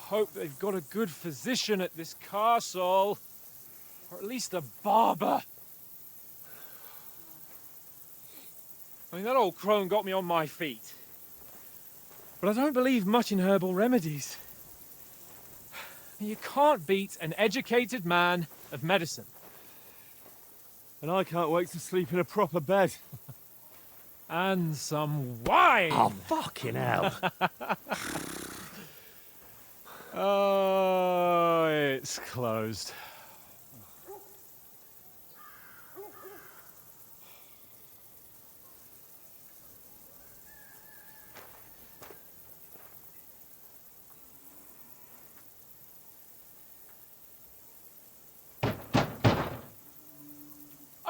hope they've got a good physician at this castle. Or at least a barber. I mean, that old crone got me on my feet. But I don't believe much in herbal remedies. You can't beat an educated man of medicine. And I can't wait to sleep in a proper bed. And some wine! Oh, fucking hell. Oh, it's closed.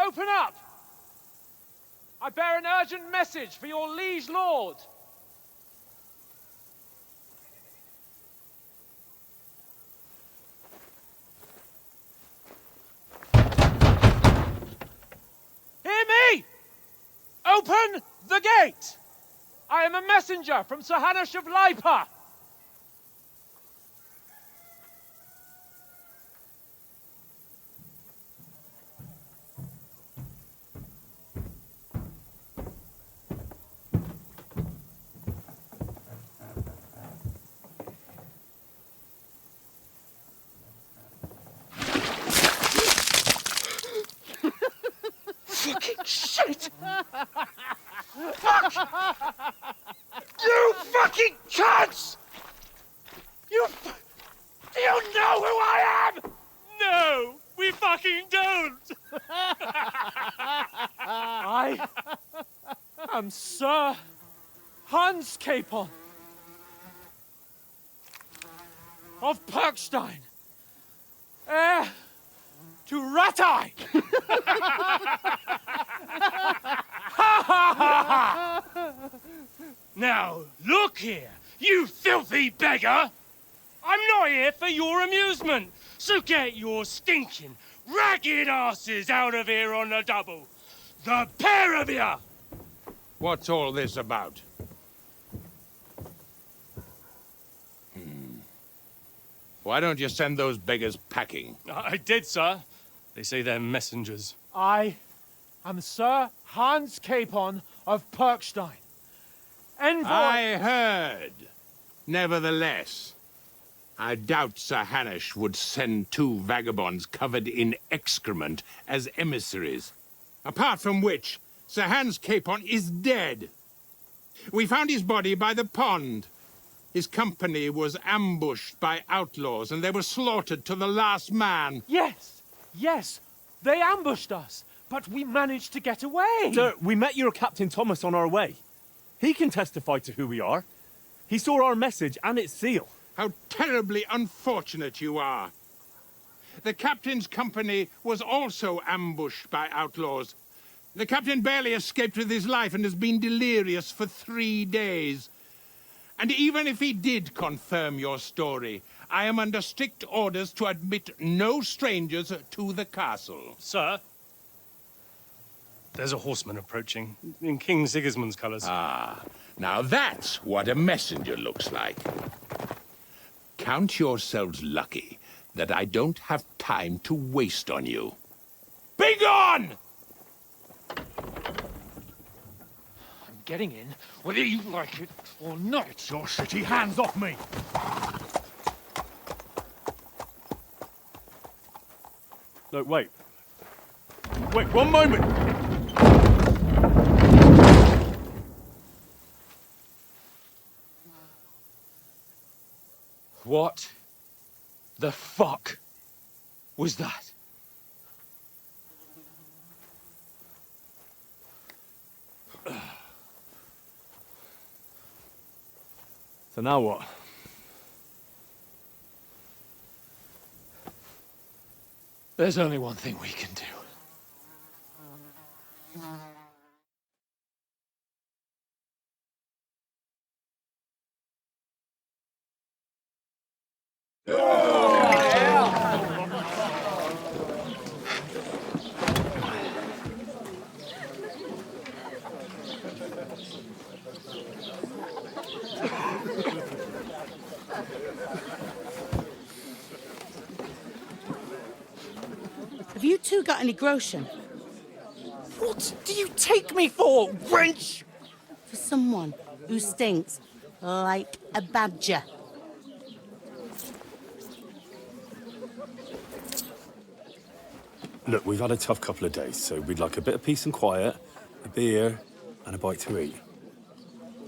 Open up! I bear an urgent message for your liege lord. Hear me! Open the gate! I am a messenger from Sir Hanush of Lipa. Fucking shit! Fuck! You fucking cunts! Do you know who I am? No, we fucking don't! I am Sir Hans Capon of Perkstein, heir to Ratai! Now, look here, you filthy beggar! I'm not here for your amusement, so get your stinking, ragged asses out of here on the double. The pair of you! What's all this about? Why don't you send those beggars packing? I did, sir. They say they're messengers. I am Sir Hans Capon of Perkstein. Envoy... I heard. Nevertheless, I doubt Sir Hanush would send two vagabonds covered in excrement as emissaries. Apart from which, Sir Hans Capon is dead. We found his body by the pond. His company was ambushed by outlaws, and they were slaughtered to the last man. Yes, yes, they ambushed us, but we managed to get away. Sir, we met your Captain Thomas on our way. He can testify to who we are. He saw our message and its seal. How terribly unfortunate you are. The captain's company was also ambushed by outlaws. The captain barely escaped with his life and has been delirious for 3 days. And even if he did confirm your story, I am under strict orders to admit no strangers to the castle. Sir, there's a horseman approaching, in King Sigismund's colours. Ah, now that's what a messenger looks like. Count yourselves lucky that I don't have time to waste on you. Be gone! I'm getting in, whether you like it or not. Your shitty hands off me! No, wait. Wait, one moment! What the fuck was that? So now what? There's only one thing we can do. Have you two got any groschen? What do you take me for, wench? For someone who stinks like a badger. Look, we've had a tough couple of days, so we'd like a bit of peace and quiet, a beer, and a bite to eat.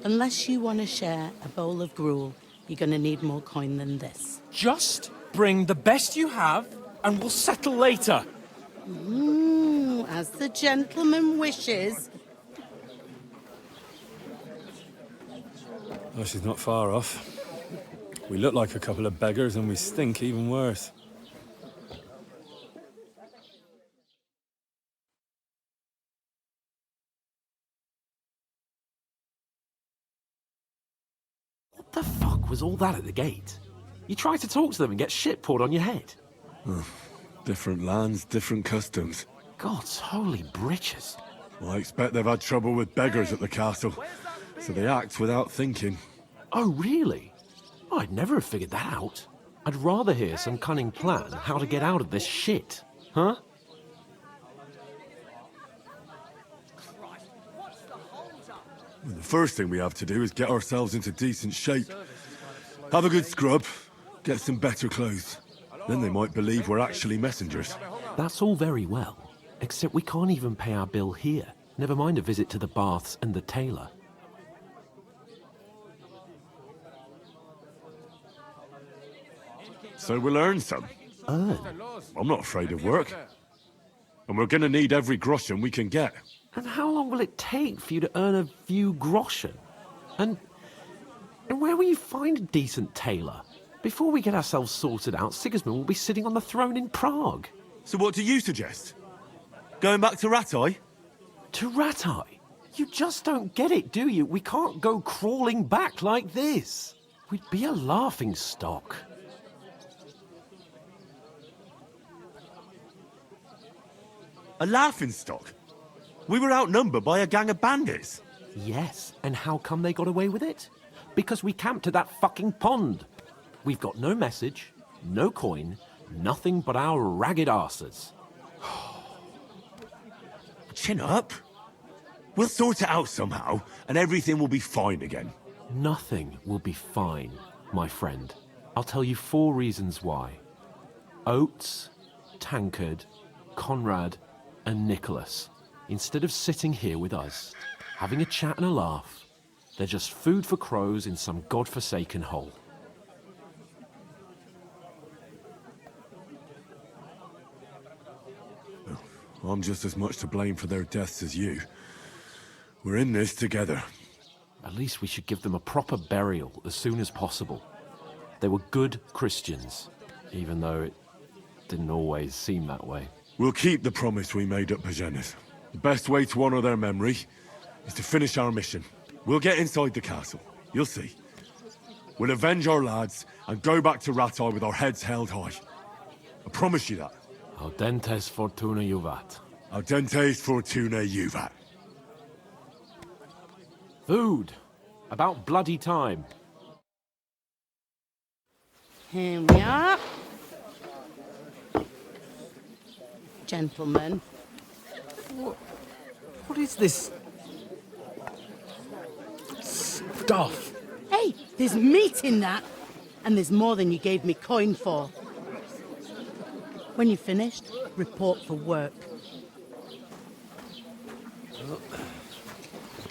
Unless you want to share a bowl of gruel, you're going to need more coin than this. Just bring the best you have, and we'll settle later. As the gentleman wishes. Oh, she's not far off. We look like a couple of beggars, and we stink even worse. What the fuck was all that at the gate? You try to talk to them and get shit poured on your head. Different lands, different customs. God's holy britches. Well, I expect they've had trouble with beggars at the castle, so they act without thinking. Oh, really? I'd never have figured that out. I'd rather hear some cunning plan how to get out of this shit. Huh? Well, the first thing we have to do is get ourselves into decent shape. Have a good scrub, get some better clothes. Then they might believe we're actually messengers. That's all very well, except we can't even pay our bill here. Never mind a visit to the baths and the tailor. So we'll earn some. Earn? I'm not afraid of work. And we're gonna need every groschen we can get. And how long will it take for you to earn a few groschen? And where will you find a decent tailor? Before we get ourselves sorted out, Sigismund will be sitting on the throne in Prague. So what do you suggest? Going back to Ratai? To Ratai? You just don't get it, do you? We can't go crawling back like this. We'd be a laughing stock. A laughingstock? We were outnumbered by a gang of bandits. Yes, and how come they got away with it? Because we camped at that fucking pond. We've got no message, no coin, nothing but our ragged arses. Chin up. We'll sort it out somehow, and everything will be fine again. Nothing will be fine, my friend. I'll tell you 4 reasons why. Oates, Tankard, Conrad, and Nicholas, instead of sitting here with us, having a chat and a laugh, they're just food for crows in some godforsaken hole. I'm just as much to blame for their deaths as you. We're in this together. At least we should give them a proper burial as soon as possible. They were good Christians, even though it didn't always seem that way. We'll keep the promise we made at Pagenis. The best way to honor their memory is to finish our mission. We'll get inside the castle. You'll see. We'll avenge our lads and go back to Ratai with our heads held high. I promise you that. Audentes fortuna juvat. Audentes fortuna juvat. Food. About bloody time. Here we are. Gentlemen. What is this stuff? Hey, there's meat in that. And there's more than you gave me coin for. When you're finished, report for work.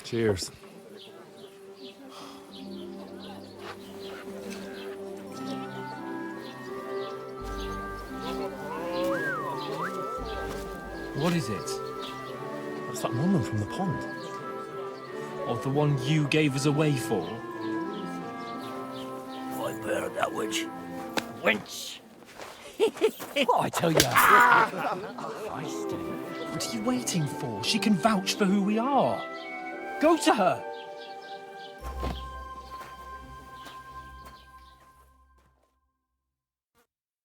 Cheers. What is it? That's that woman from the pond. Or the one you gave us away for? I've heard that witch. Wench! What I tell you? What are you waiting for? She can vouch for who we are. Go to her!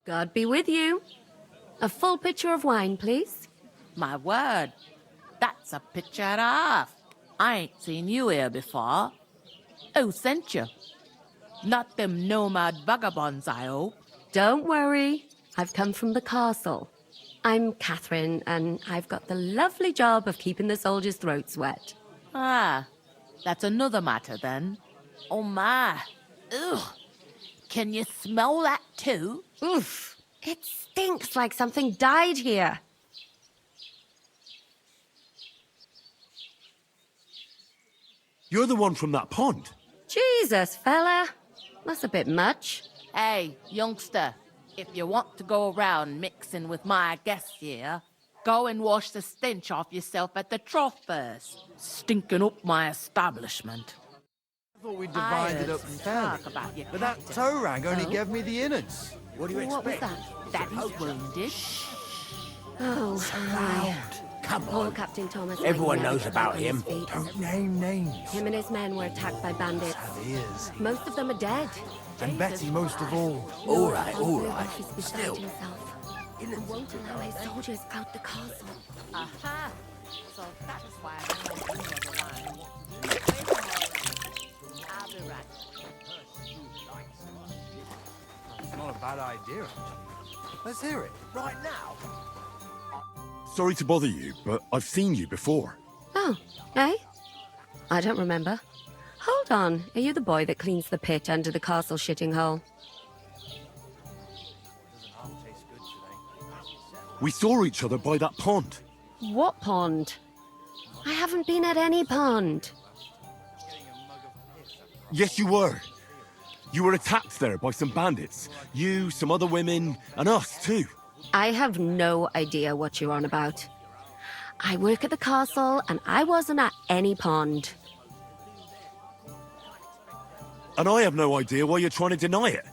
God be with you. A full pitcher of wine, please. My word, that's a picture and a half. I ain't seen you here before. Who sent you? Not them nomad vagabonds, I hope. Don't worry. I've come from the castle. I'm Catherine, and I've got the lovely job of keeping the soldiers' throats wet. Ah, that's another matter then. Oh my. Ugh. Can you smell that too? Oof! It stinks like something died here. You're the one from that pond. Jesus, fella. That's a bit much. Hey, youngster, if you want to go around mixing with my guests here, go and wash the stench off yourself at the trough first. Stinking up my establishment. I thought we'd divided up fairly, but that toe rag only gave me the innards. What do you What was expect? that? Daddy's wounded. Oh, right. Come Poor on. Captain Thomas. Everyone never knows got about back on his him. feet. Don't name names. Him and his men were attacked by bandits. Ears. Most of them are dead. And Betty most of all. All right. He's beside Still. himself. He won't allow his soldiers out the castle. Aha! So that is why I don't know the line. I'll be right. It's not a bad idea. Let's hear it. Right now. Sorry to bother you, but I've seen you before. Oh, eh? I don't remember. Hold on. Are you the boy that cleans the pit under the castle shitting hole? We saw each other by that pond. What pond? I haven't been at any pond. Yes, you were. You were attacked there by some bandits. You, some other women, and us too. I have no idea what you're on about. I work at the castle, and I wasn't at any pond. And I have no idea why you're trying to deny it.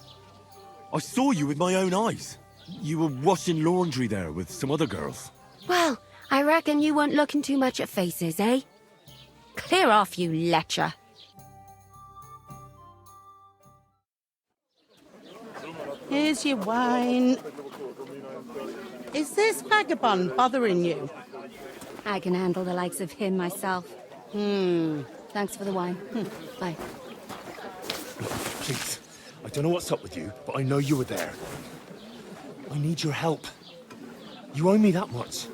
I saw you with my own eyes. You were washing laundry there with some other girls. Well, I reckon you weren't looking too much at faces, eh? Clear off, you lecher. Here's your wine. Is this vagabond bothering you? I can handle the likes of him myself. Thanks for the wine. Bye. Please, I don't know what's up with you, but I know you were there. I need your help. You owe me that much.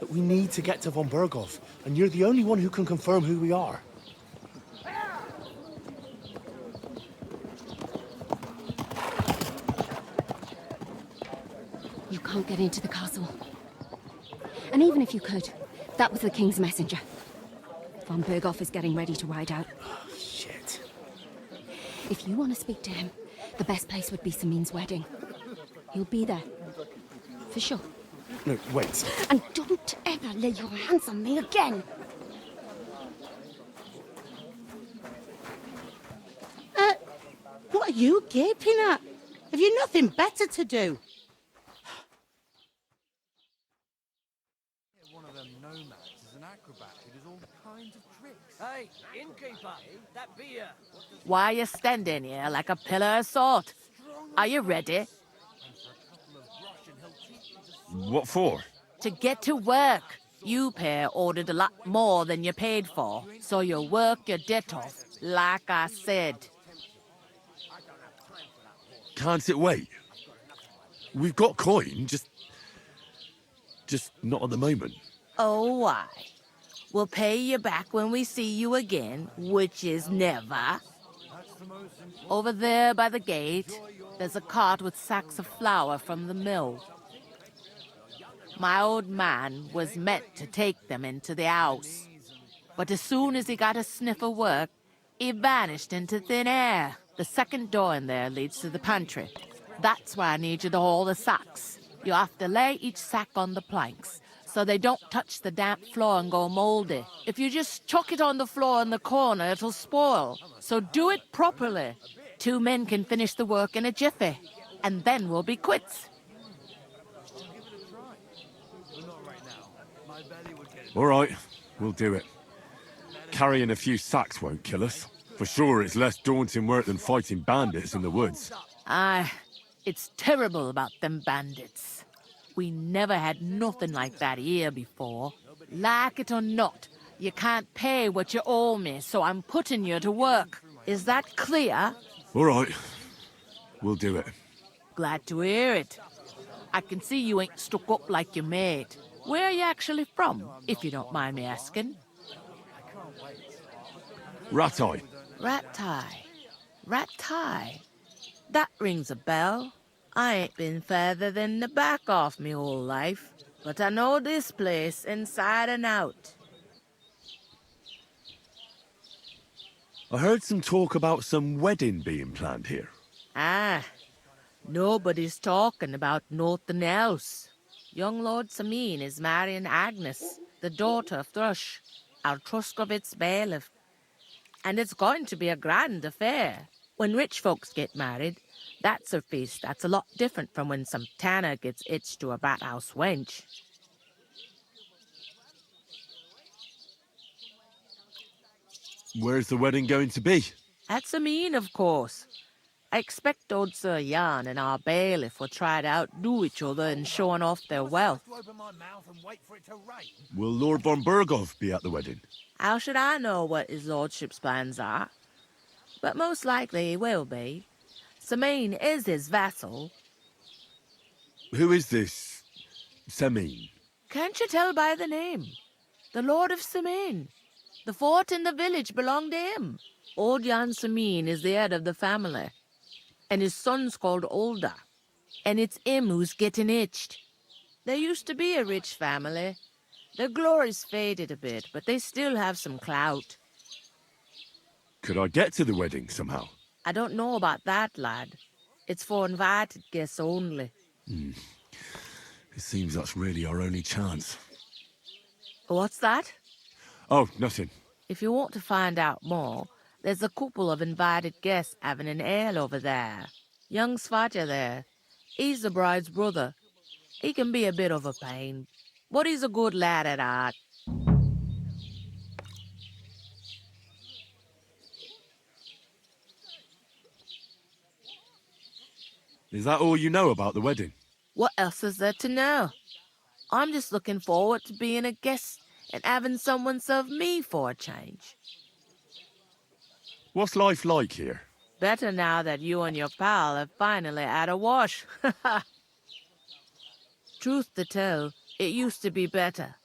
But we need to get to von Berghoff, and you're the only one who can confirm who we are. You can't get into the castle. And even if you could, that was the king's messenger. Von Berghoff is getting ready to ride out. Oh, shit. If you want to speak to him, the best place would be Samin's wedding. He'll be there. For sure. No, wait. And don't ever lay your hands on me again! What are you gaping at? Have you nothing better to do? One of them nomads is an acrobat who does all kinds of tricks. Hey, innkeeper, that beer. Why are you standing here like a pillar of salt? Are you ready? What for? To get to work. You pair ordered a lot more than you paid for, so you work your debt off, like I said. Can't it wait? We've got coin, just not at the moment. Oh, why? We'll pay you back when we see you again, which is never. Over there by the gate, there's a cart with sacks of flour from the mill. My old man was meant to take them into the house, but as soon as he got a sniff of work, he vanished into thin air. The second door in there leads to the pantry. That's why I need you to haul the sacks. You have to lay each sack on the planks, so they don't touch the damp floor and go moldy. If you just chuck it on the floor in the corner, it'll spoil. So do it properly. 2 men can finish the work in a jiffy, and then we'll be quits. All right, we'll do it. Carrying a few sacks won't kill us. For sure, it's less daunting work than fighting bandits in the woods. Aye, it's terrible about them bandits. We never had nothing like that here before. Like it or not, you can't pay what you owe me, so I'm putting you to work. Is that clear? All right, we'll do it. Glad to hear it. I can see you ain't stuck up like your mate. Where are you actually from, if you don't mind me asking? Ratai. Ratai. That rings a bell. I ain't been further than the back off me whole life, but I know this place inside and out. I heard some talk about some wedding being planned here. Ah, nobody's talking about nothing else. Young Lord Samin is marrying Agnes, the daughter of Thrush, our Troskowitz Bailiff. And it's going to be a grand affair. When rich folks get married, that's a feast that's a lot different from when some tanner gets hitched to a bathouse wench. Where's the wedding going to be? At Samin, of course. I expect old Sir Jan and our bailiff will try to outdo each other in showing off their wealth. Will Lord von Burgov be at the wedding? How should I know what his lordship's plans are? But most likely he will be. Samin is his vassal. Who is this Samin? Can't you tell by the name? The Lord of Samin. The fort in the village belonged to him. Old Jan Samin is the head of the family. And his son's called Olda. And it's him who's getting itched. There used to be a rich family. Their glory's faded a bit, but they still have some clout. Could I get to the wedding somehow? I don't know about that, lad. It's for invited guests only. It seems that's really our only chance. What's that? Oh, nothing. If you want to find out more, there's a couple of invited guests having an ale over there. Young Svatja there. He's the bride's brother. He can be a bit of a pain, but he's a good lad at heart. Is that all you know about the wedding? What else is there to know? I'm just looking forward to being a guest and having someone serve me for a change. What's life like here? Better now that you and your pal have finally had a wash. Truth to tell, it used to be better.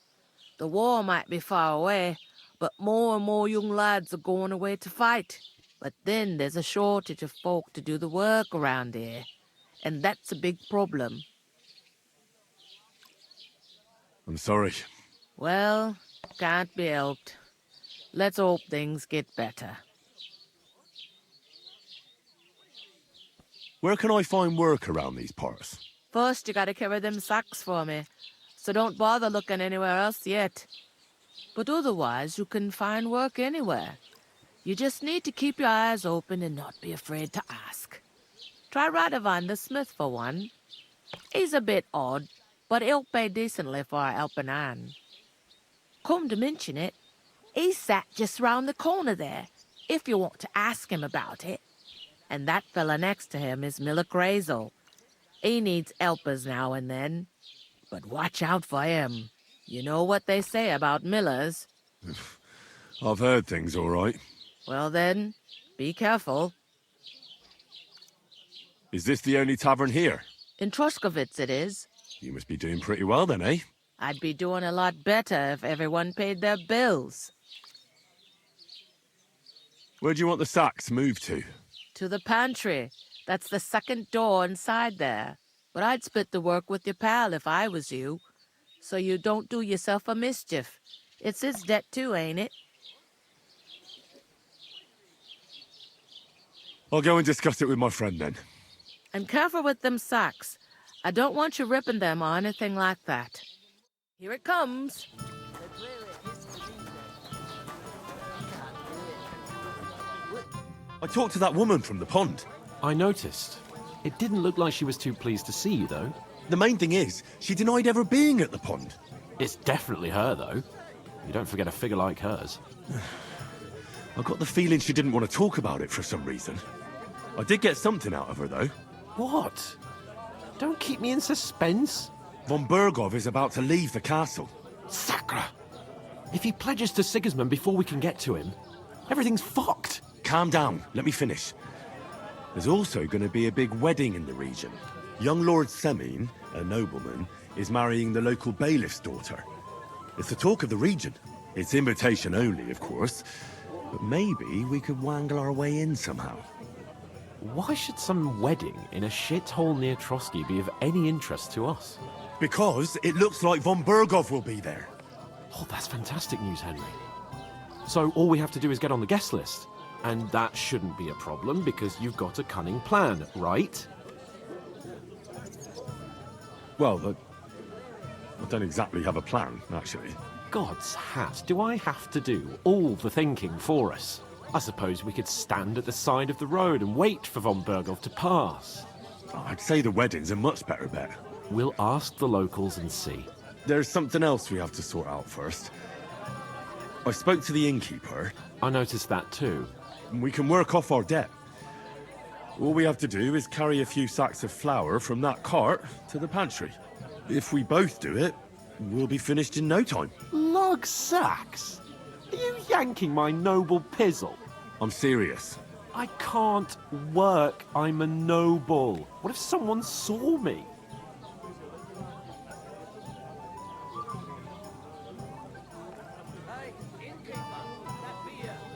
The war might be far away, but more and more young lads are going away to fight. But then there's a shortage of folk to do the work around here, and that's a big problem. I'm sorry. Well, can't be helped. Let's hope things get better. Where can I find work around these parts? First, you gotta carry them sacks for me, so don't bother looking anywhere else yet. But otherwise, you can find work anywhere. You just need to keep your eyes open and not be afraid to ask. Try Radovan the smith for one. He's a bit odd, but he'll pay decently for a helping hand. Come to mention it, he's sat just round the corner there, if you want to ask him about it. And that fella next to him is Miller Crazel. He needs helpers now and then. But watch out for him. You know what they say about Millers. I've heard things, all right. Well then, be careful. Is this the only tavern here? In Troskowitz it is. You must be doing pretty well then, eh? I'd be doing a lot better if everyone paid their bills. Where do you want the sacks moved to? To the pantry. That's the second door inside there. But I'd split the work with your pal if I was you. So you don't do yourself a mischief. It's his debt too, ain't it? I'll go and discuss it with my friend then. And careful with them sacks. I don't want you ripping them or anything like that. Here it comes. I talked to that woman from the pond. I noticed. It didn't look like she was too pleased to see you, though. The main thing is, she denied ever being at the pond. It's definitely her, though. You don't forget a figure like hers. I got the feeling she didn't want to talk about it for some reason. I did get something out of her, though. What? Don't keep me in suspense. Von Burgov is about to leave the castle. Sacre! If he pledges to Sigismund before we can get to him, everything's fucked. Calm down, let me finish. There's also going to be a big wedding in the region. Young Lord Semin, a nobleman, is marrying the local bailiff's daughter. It's the talk of the region. It's invitation only, of course. But maybe we could wangle our way in somehow. Why should some wedding in a shithole near Trosky be of any interest to us? Because it looks like von Berghoff will be there. Oh, that's fantastic news, Henry. So all we have to do is get on the guest list. And that shouldn't be a problem because you've got a cunning plan, right? Well, I don't exactly have a plan, actually. God's hat, do I have to do all the thinking for us? I suppose we could stand at the side of the road and wait for von Berghoff to pass. I'd say the wedding's a much better bet. We'll ask the locals and see. There's something else we have to sort out first. I spoke to the innkeeper. I noticed that too. We can work off our debt. All we have to do is carry a few sacks of flour from that cart to the pantry. If we both do it, we'll be finished in no time. Lug sacks? Are you yanking my noble pizzle? I'm serious. I can't work. I'm a noble. What if someone saw me?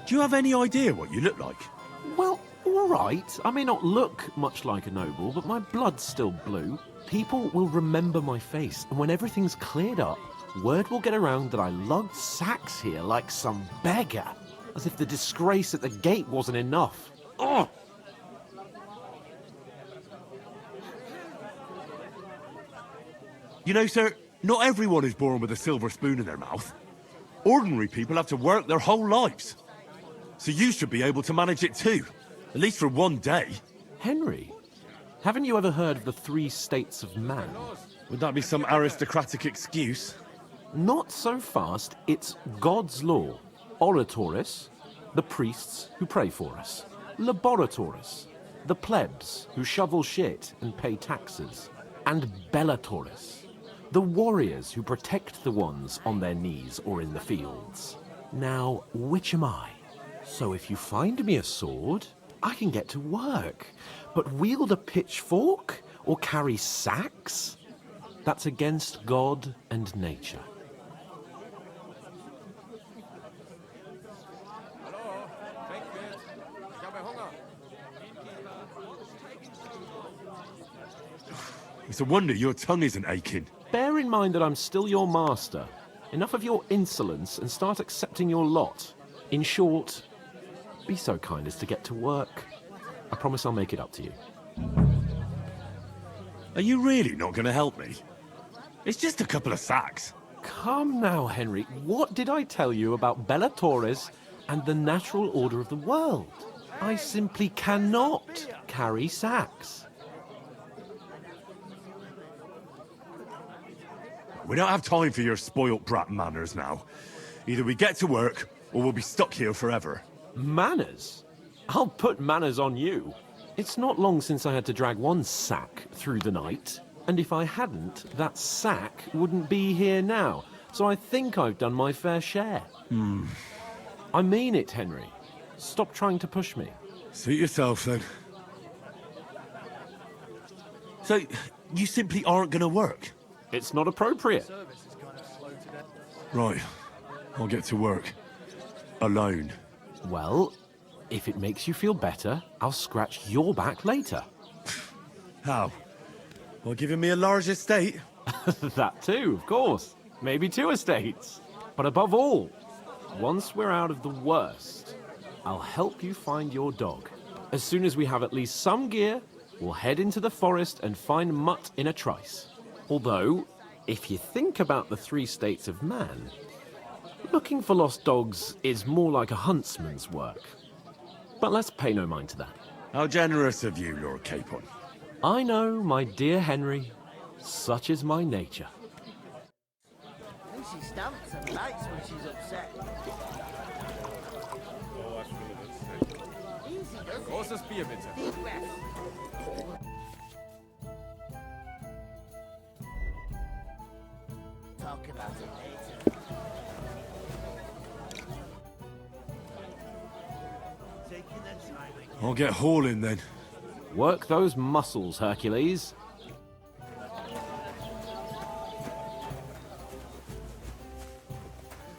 Do you have any idea what you look like? Well, all right. I may not look much like a noble, but my blood's still blue. People will remember my face, and when everything's cleared up, word will get around that I lugged sacks here like some beggar. As if the disgrace at the gate wasn't enough. Ugh! You know, sir, not everyone is born with a silver spoon in their mouth. Ordinary people have to work their whole lives. So you should be able to manage it too. At least for one day. Henry, haven't you ever heard of the 3 states of man? Would that be some aristocratic excuse? Not so fast. It's God's law. Oratoris, the priests who pray for us. Laboratoris, the plebs who shovel shit and pay taxes. And Bellatoris, the warriors who protect the ones on their knees or in the fields. Now, which am I? So if you find me a sword, I can get to work. But wield a pitchfork or carry sacks? That's against God and nature. It's a wonder your tongue isn't aching. Bear in mind that I'm still your master. Enough of your insolence and start accepting your lot. In short, be so kind as to get to work. I promise I'll make it up to you. Are you really not going to help me? It's just a couple of sacks. Come now, Henry. What did I tell you about Bellatoris and the natural order of the world? I simply cannot carry sacks. We don't have time for your spoilt brat manners now. Either we get to work, or we'll be stuck here forever. Manners? I'll put manners on you. It's not long since I had to drag one sack through the night, and if I hadn't, that sack wouldn't be here now, so I think I've done my fair share. I mean it, Henry. Stop trying to push me. Suit yourself, then. So, you simply aren't going to work? It's not appropriate. Right. I'll get to work. Alone. Well, if it makes you feel better, I'll scratch your back later. How? By giving me a large estate? That too, of course. Maybe 2 estates. But above all, once we're out of the worst, I'll help you find your dog. As soon as we have at least some gear, we'll head into the forest and find Mutt in a trice. Although, if you think about the 3 states of man, looking for lost dogs is more like a huntsman's work. But let's pay no mind to that. How generous of you, Lord Capon. I know, my dear Henry. Such is my nature. And she stamps and bites when she's upset. Großes Bier, bitte. Deep breath. Talk about it later. Taking the time. I'll get hauling then. Work those muscles, Hercules.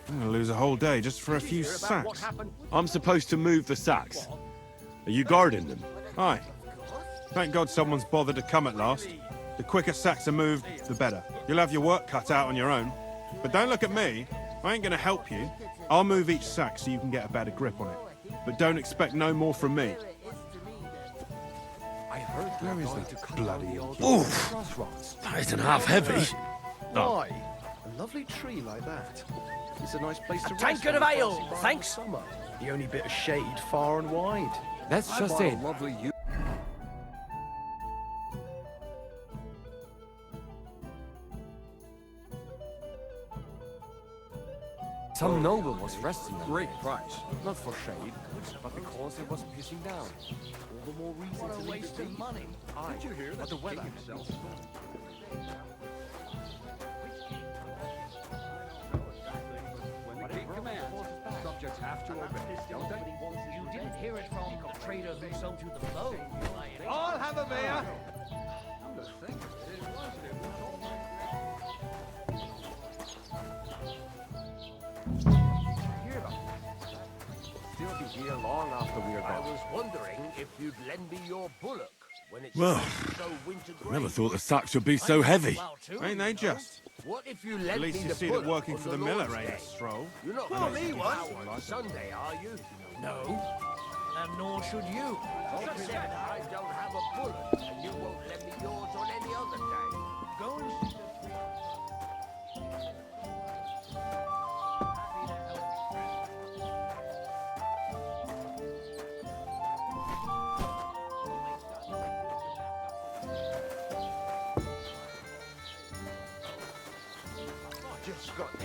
I'm gonna lose a whole day just for a few sacks. I'm supposed to move the sacks. Are you guarding them? Aye. Thank God someone's bothered to come at last. The quicker sacks are moved, the better. You'll have your work cut out on your own. But don't look at me. I ain't gonna help you. I'll move each sack so you can get a better grip on it. But don't expect no more from me. I heard Where is that bloody... Oof! That isn't half heavy. Why? A lovely tree like that. It's a nice place to rest. tankard of ale, thanks. Summer. The only bit of shade far and wide. That's just it. Lovely you. Some noble was resting there. Great price. Not for shade, but because it was pissing down. All the more reason to leave the money. Did you hear that the weather himself? Subjects have to obey, don't they? You didn't hear it from the trader who sold you the bow. I'll have a beer. Still be here long after we're gone. I was wondering if you'd lend me your bullock when it's Well, so winter I never thought the sacks would be so heavy. Ain't they just? What if you At lend least me you the see bullock that working on for the the miller Lord's ain't Day? a stroll. You're not Well, going me to give one. out on Sunday, are you? No. And nor should you. Except I don't have a bullet, and you won't lend me yours on any other day. Go and see the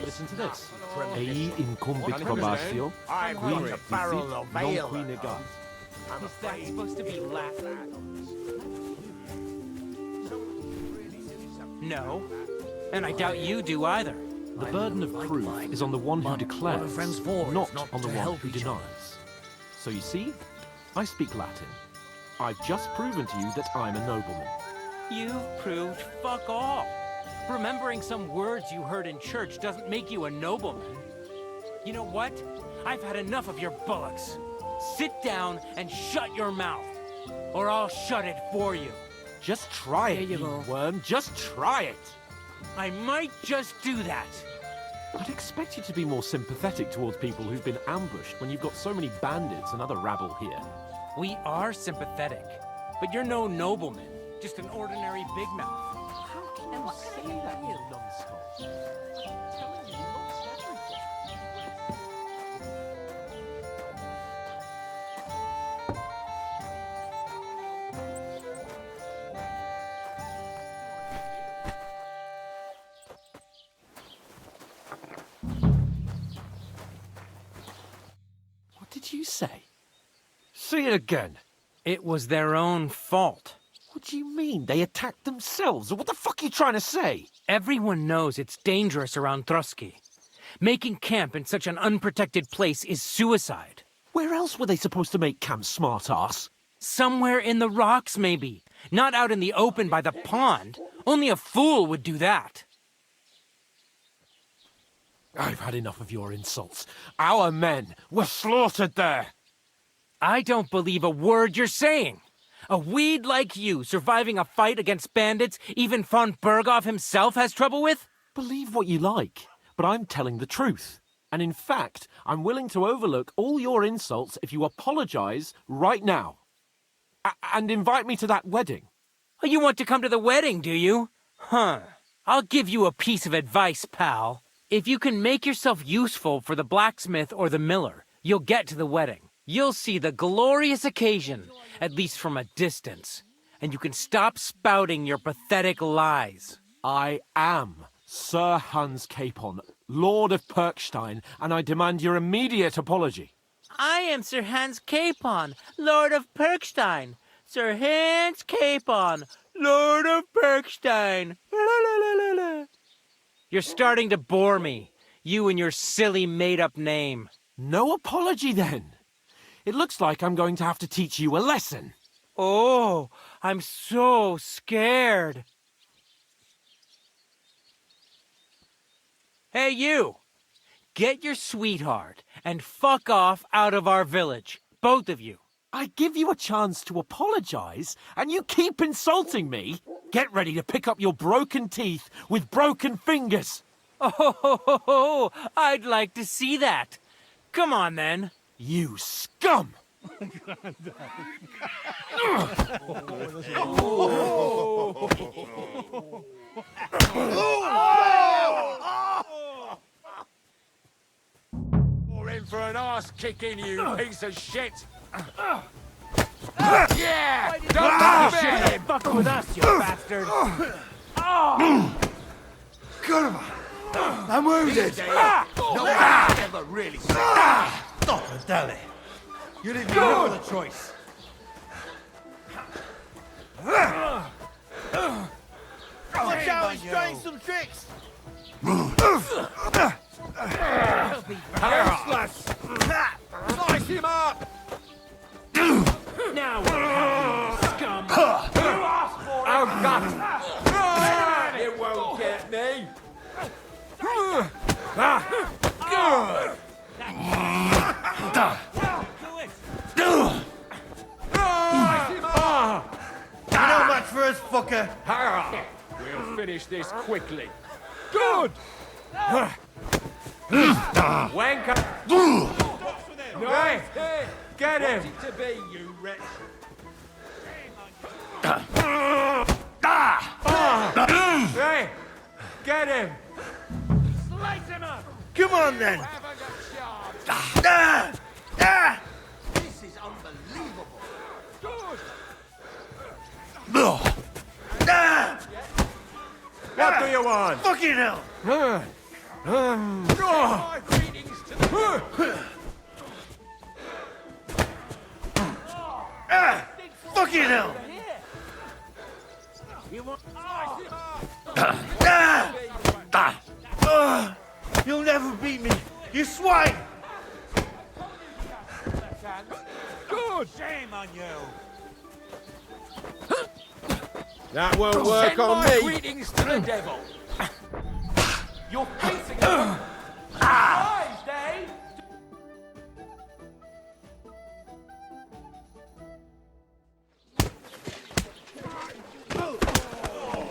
Listen to this. Ei incumbit probatio, I've qui got a barrel visit, of non ale. qui negat. I'm afraid supposed to be laughed at. No. And I doubt you do either. The burden of proof is on the one who declares, friends for not is not on the to one help who each other. denies. So you see, I speak Latin. I've just proven to you that I'm a nobleman. You've proved fuck all. Remembering some words you heard in church doesn't make you a nobleman. You know what? I've had enough of your bullocks. Sit down and shut your mouth, or I'll shut it for you. Just try it, There you you go. worm. Just try it. I might just do that. I'd expect you to be more sympathetic towards people who've been ambushed when you've got so many bandits and other rabble here. We are sympathetic, but you're no nobleman, just an ordinary big mouth. How can you say that, you numbskull? What did you say? Say it again. It was their own fault. What do you mean? They attacked themselves? What the fuck are you trying to say? Everyone knows it's dangerous around Trosky. Making camp in such an unprotected place is suicide. Where else were they supposed to make camp, smart-ass? Somewhere in the rocks, maybe. Not out in the open by the pond. Only a fool would do that. I've had enough of your insults. Our men were slaughtered there. I don't believe a word you're saying. A weed like you surviving a fight against bandits even von Berghoff himself has trouble with? Believe what you like, but I'm telling the truth. And in fact, I'm willing to overlook all your insults if you apologize right now. And invite me to that wedding. Oh, you want to come to the wedding, do you? Huh. I'll give you a piece of advice, pal. If you can make yourself useful for the blacksmith or the miller, you'll get to the wedding. You'll see the glorious occasion, at least from a distance. And you can stop spouting your pathetic lies. I am Sir Hans Capon, Lord of Perkstein, and I demand your immediate apology. I am Sir Hans Capon, Lord of Perkstein. Sir Hans Capon, Lord of Perkstein. La, la, la, la, la. You're starting to bore me, you and your silly made-up name. No apology, then. It looks like I'm going to have to teach you a lesson. Oh, I'm so scared. Hey, you! Get your sweetheart and fuck off out of our village. Both of you. I give you a chance to apologize, and you keep insulting me. Get ready to pick up your broken teeth with broken fingers. Oh, I'd like to see that. Come on, then. You scum! You're in for an arse kicking, you piece of shit! Yeah! Don't shit! Fuck with us, you bastard. I'm wounded! No one ever really said Stop it, Dally. You didn't even have a choice. Watch out, he's trying some tricks! Slice him up! Now we're scum. Oh, God! It won't get me! You're not much for us, fucker! We'll finish this quickly. Good! Wanker! Nice! Get him! To be, you wretch! Hey! Get him! Slice him up! Come on, then! This is unbelievable! What do you want? Fucking hell! My greetings to the... Fucking hell! You'll never beat me, you swine! Good! Shame on you! That won't work on me! Greetings to the devil! You're facing him! Surprised, eh?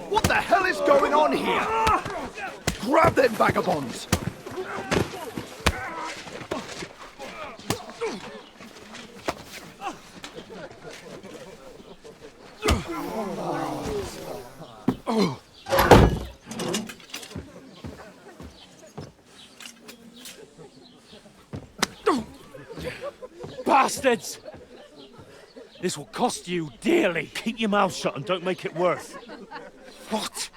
What the hell is going on here? Grab them vagabonds! Bastards! This will cost you dearly. Keep your mouth shut and don't make it worse. What?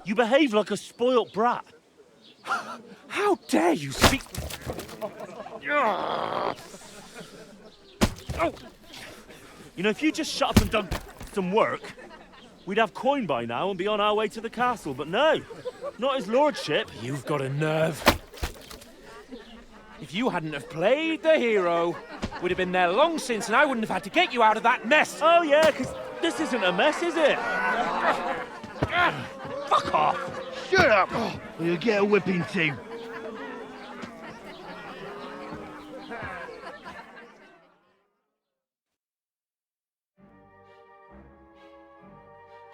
You behave like a spoilt brat. How dare you speak... You know, if you just shut up and done some work, we'd have coin by now and be on our way to the castle, but no. Not his lordship. You've got a nerve. If you hadn't have played the hero, we'd have been there long since and I wouldn't have had to get you out of that mess. Oh yeah, because this isn't a mess, is it? Fuck off. Shut up! Or you'll get a whipping too.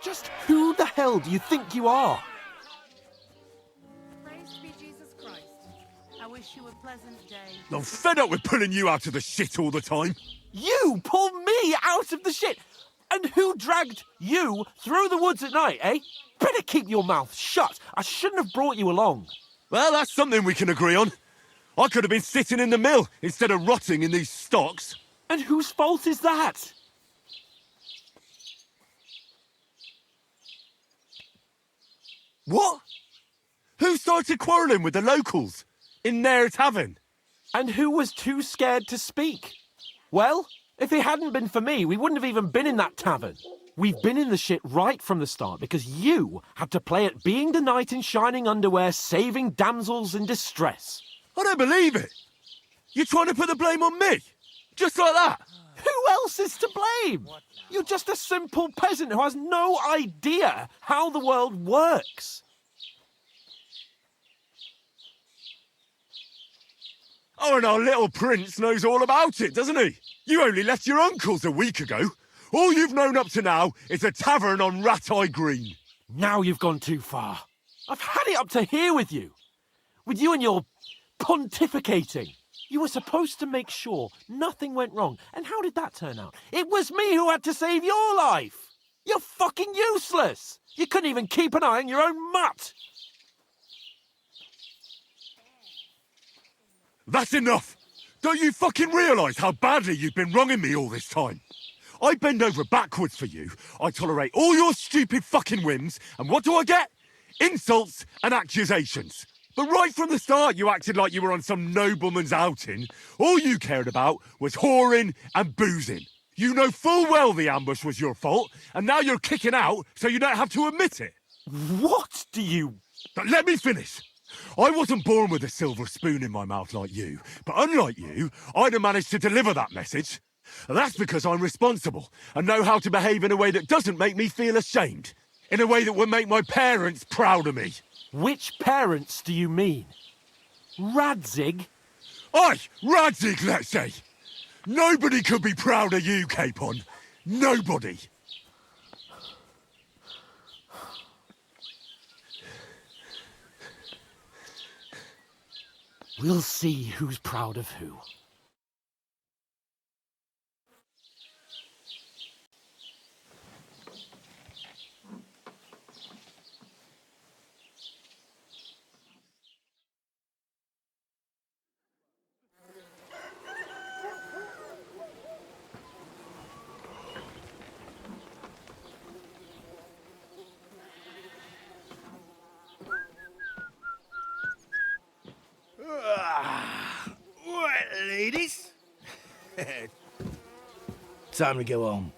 Just who the hell do you think you are? Praised be Jesus Christ. I wish you a pleasant day. I'm fed up with pulling you out of the shit all the time. You pulled me out of the shit! And who dragged you through the woods at night, eh? Better keep your mouth shut. I shouldn't have brought you along. Well, that's something we can agree on. I could have been sitting in the mill instead of rotting in these stocks. And whose fault is that? What? Who started quarrelling with the locals in their tavern? And who was too scared to speak? Well, if it hadn't been for me, we wouldn't have even been in that tavern. We've been in the shit right from the start because you had to play at being the knight in shining underwear, saving damsels in distress. I don't believe it. You're trying to put the blame on me? Just like that? Who else is to blame? You're just a simple peasant who has no idea how the world works. Oh, and our little prince knows all about it, doesn't he? You only left your uncle's a week ago. All you've known up to now is a tavern on Rat-Eye Green. Now you've gone too far. I've had it up to here with you. With you and your pontificating. You were supposed to make sure nothing went wrong. And how did that turn out? It was me who had to save your life. You're fucking useless. You couldn't even keep an eye on your own mutt. That's enough! Don't you fucking realise how badly you've been wronging me all this time? I bend over backwards for you, I tolerate all your stupid fucking whims, and what do I get? Insults and accusations. But right from the start you acted like you were on some nobleman's outing. All you cared about was whoring and boozing. You know full well the ambush was your fault, and now you're kicking out so you don't have to admit it. What do you... But let me finish. I wasn't born with a silver spoon in my mouth like you, but unlike you, I'd have managed to deliver that message. That's because I'm responsible and know how to behave in a way that doesn't make me feel ashamed. In a way that would make my parents proud of me. Which parents do you mean? Radzig? Aye, Radzig, let's say. Nobody could be proud of you, Capon. Nobody. We'll see who's proud of who. Right, ladies. Time to go home.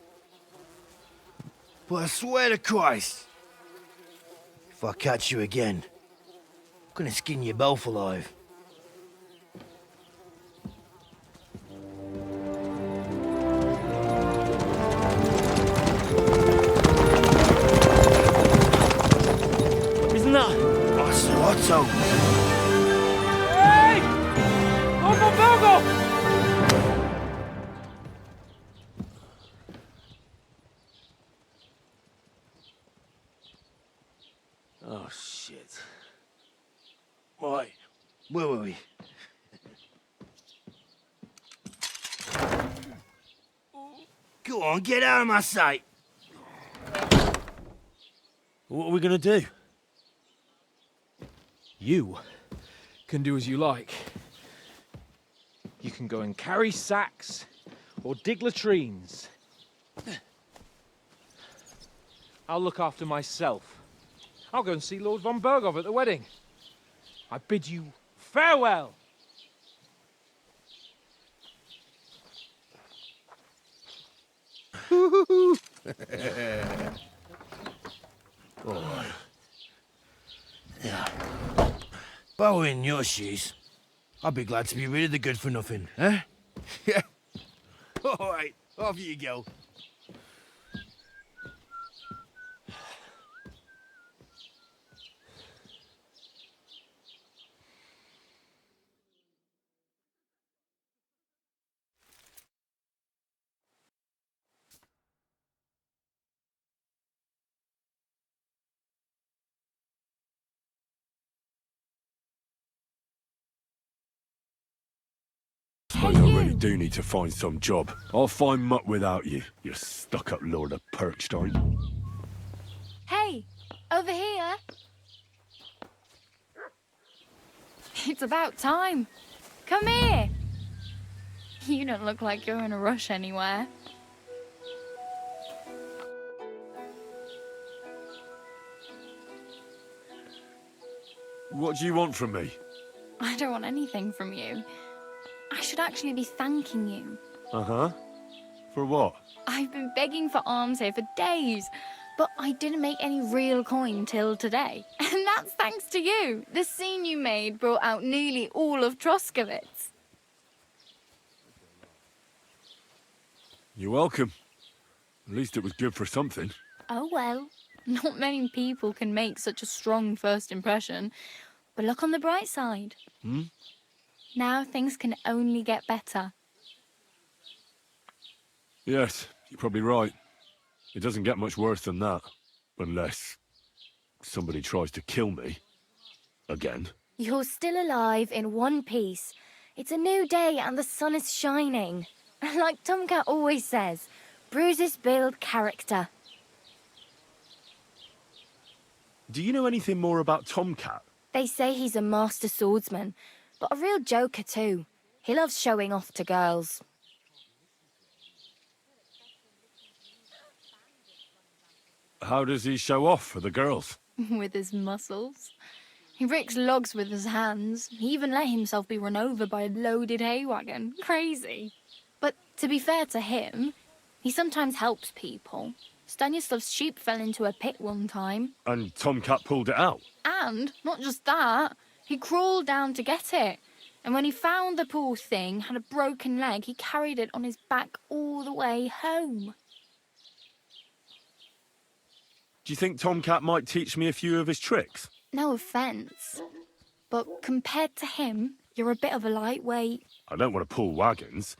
But I swear to Christ, if I catch you again, I'm gonna skin you both alive. Isn't that? What's Otto? Hey! Uncle Virgo! Oh, shit. Right, where were we? Go on, get out of my sight. What are we gonna do? You can do as you like. You can go and carry sacks or dig latrines. I'll look after myself. I'll go and see Lord von Berghoff at the wedding. I bid you farewell. Oh. Yeah. If I were in your shoes, I'd be glad to be rid of the good for nothing, eh? Yeah. All right, off you go. I already do need to find some job. I'll find mutt without you, you stuck-up Lord of Perkstein. Hey, over here. It's about time. Come here. You don't look like you're in a rush anywhere. What do you want from me? I don't want anything from you. I should actually be thanking you. Uh-huh. For what? I've been begging for alms here for days, but I didn't make any real coin till today. And that's thanks to you. The scene you made brought out nearly all of Troskowitz. You're welcome. At least it was good for something. Oh well, not many people can make such a strong first impression. But look on the bright side. Hmm? Now things can only get better. Yes, you're probably right. It doesn't get much worse than that. Unless somebody tries to kill me. Again. You're still alive in one piece. It's a new day and the sun is shining. Like Tomcat always says, bruises build character. Do you know anything more about Tomcat? They say he's a master swordsman, but a real joker too. He loves showing off to girls. How does he show off for the girls? With his muscles. He ricks logs with his hands. He even let himself be run over by a loaded hay wagon. Crazy. But to be fair to him, he sometimes helps people. Stanislav's sheep fell into a pit one time. And Tomcat pulled it out? And, not just that, he crawled down to get it. And when he found the poor thing had a broken leg, he carried it on his back all the way home. Do you think Tomcat might teach me a few of his tricks? No offence, but compared to him, you're a bit of a lightweight. I don't want to pull wagons,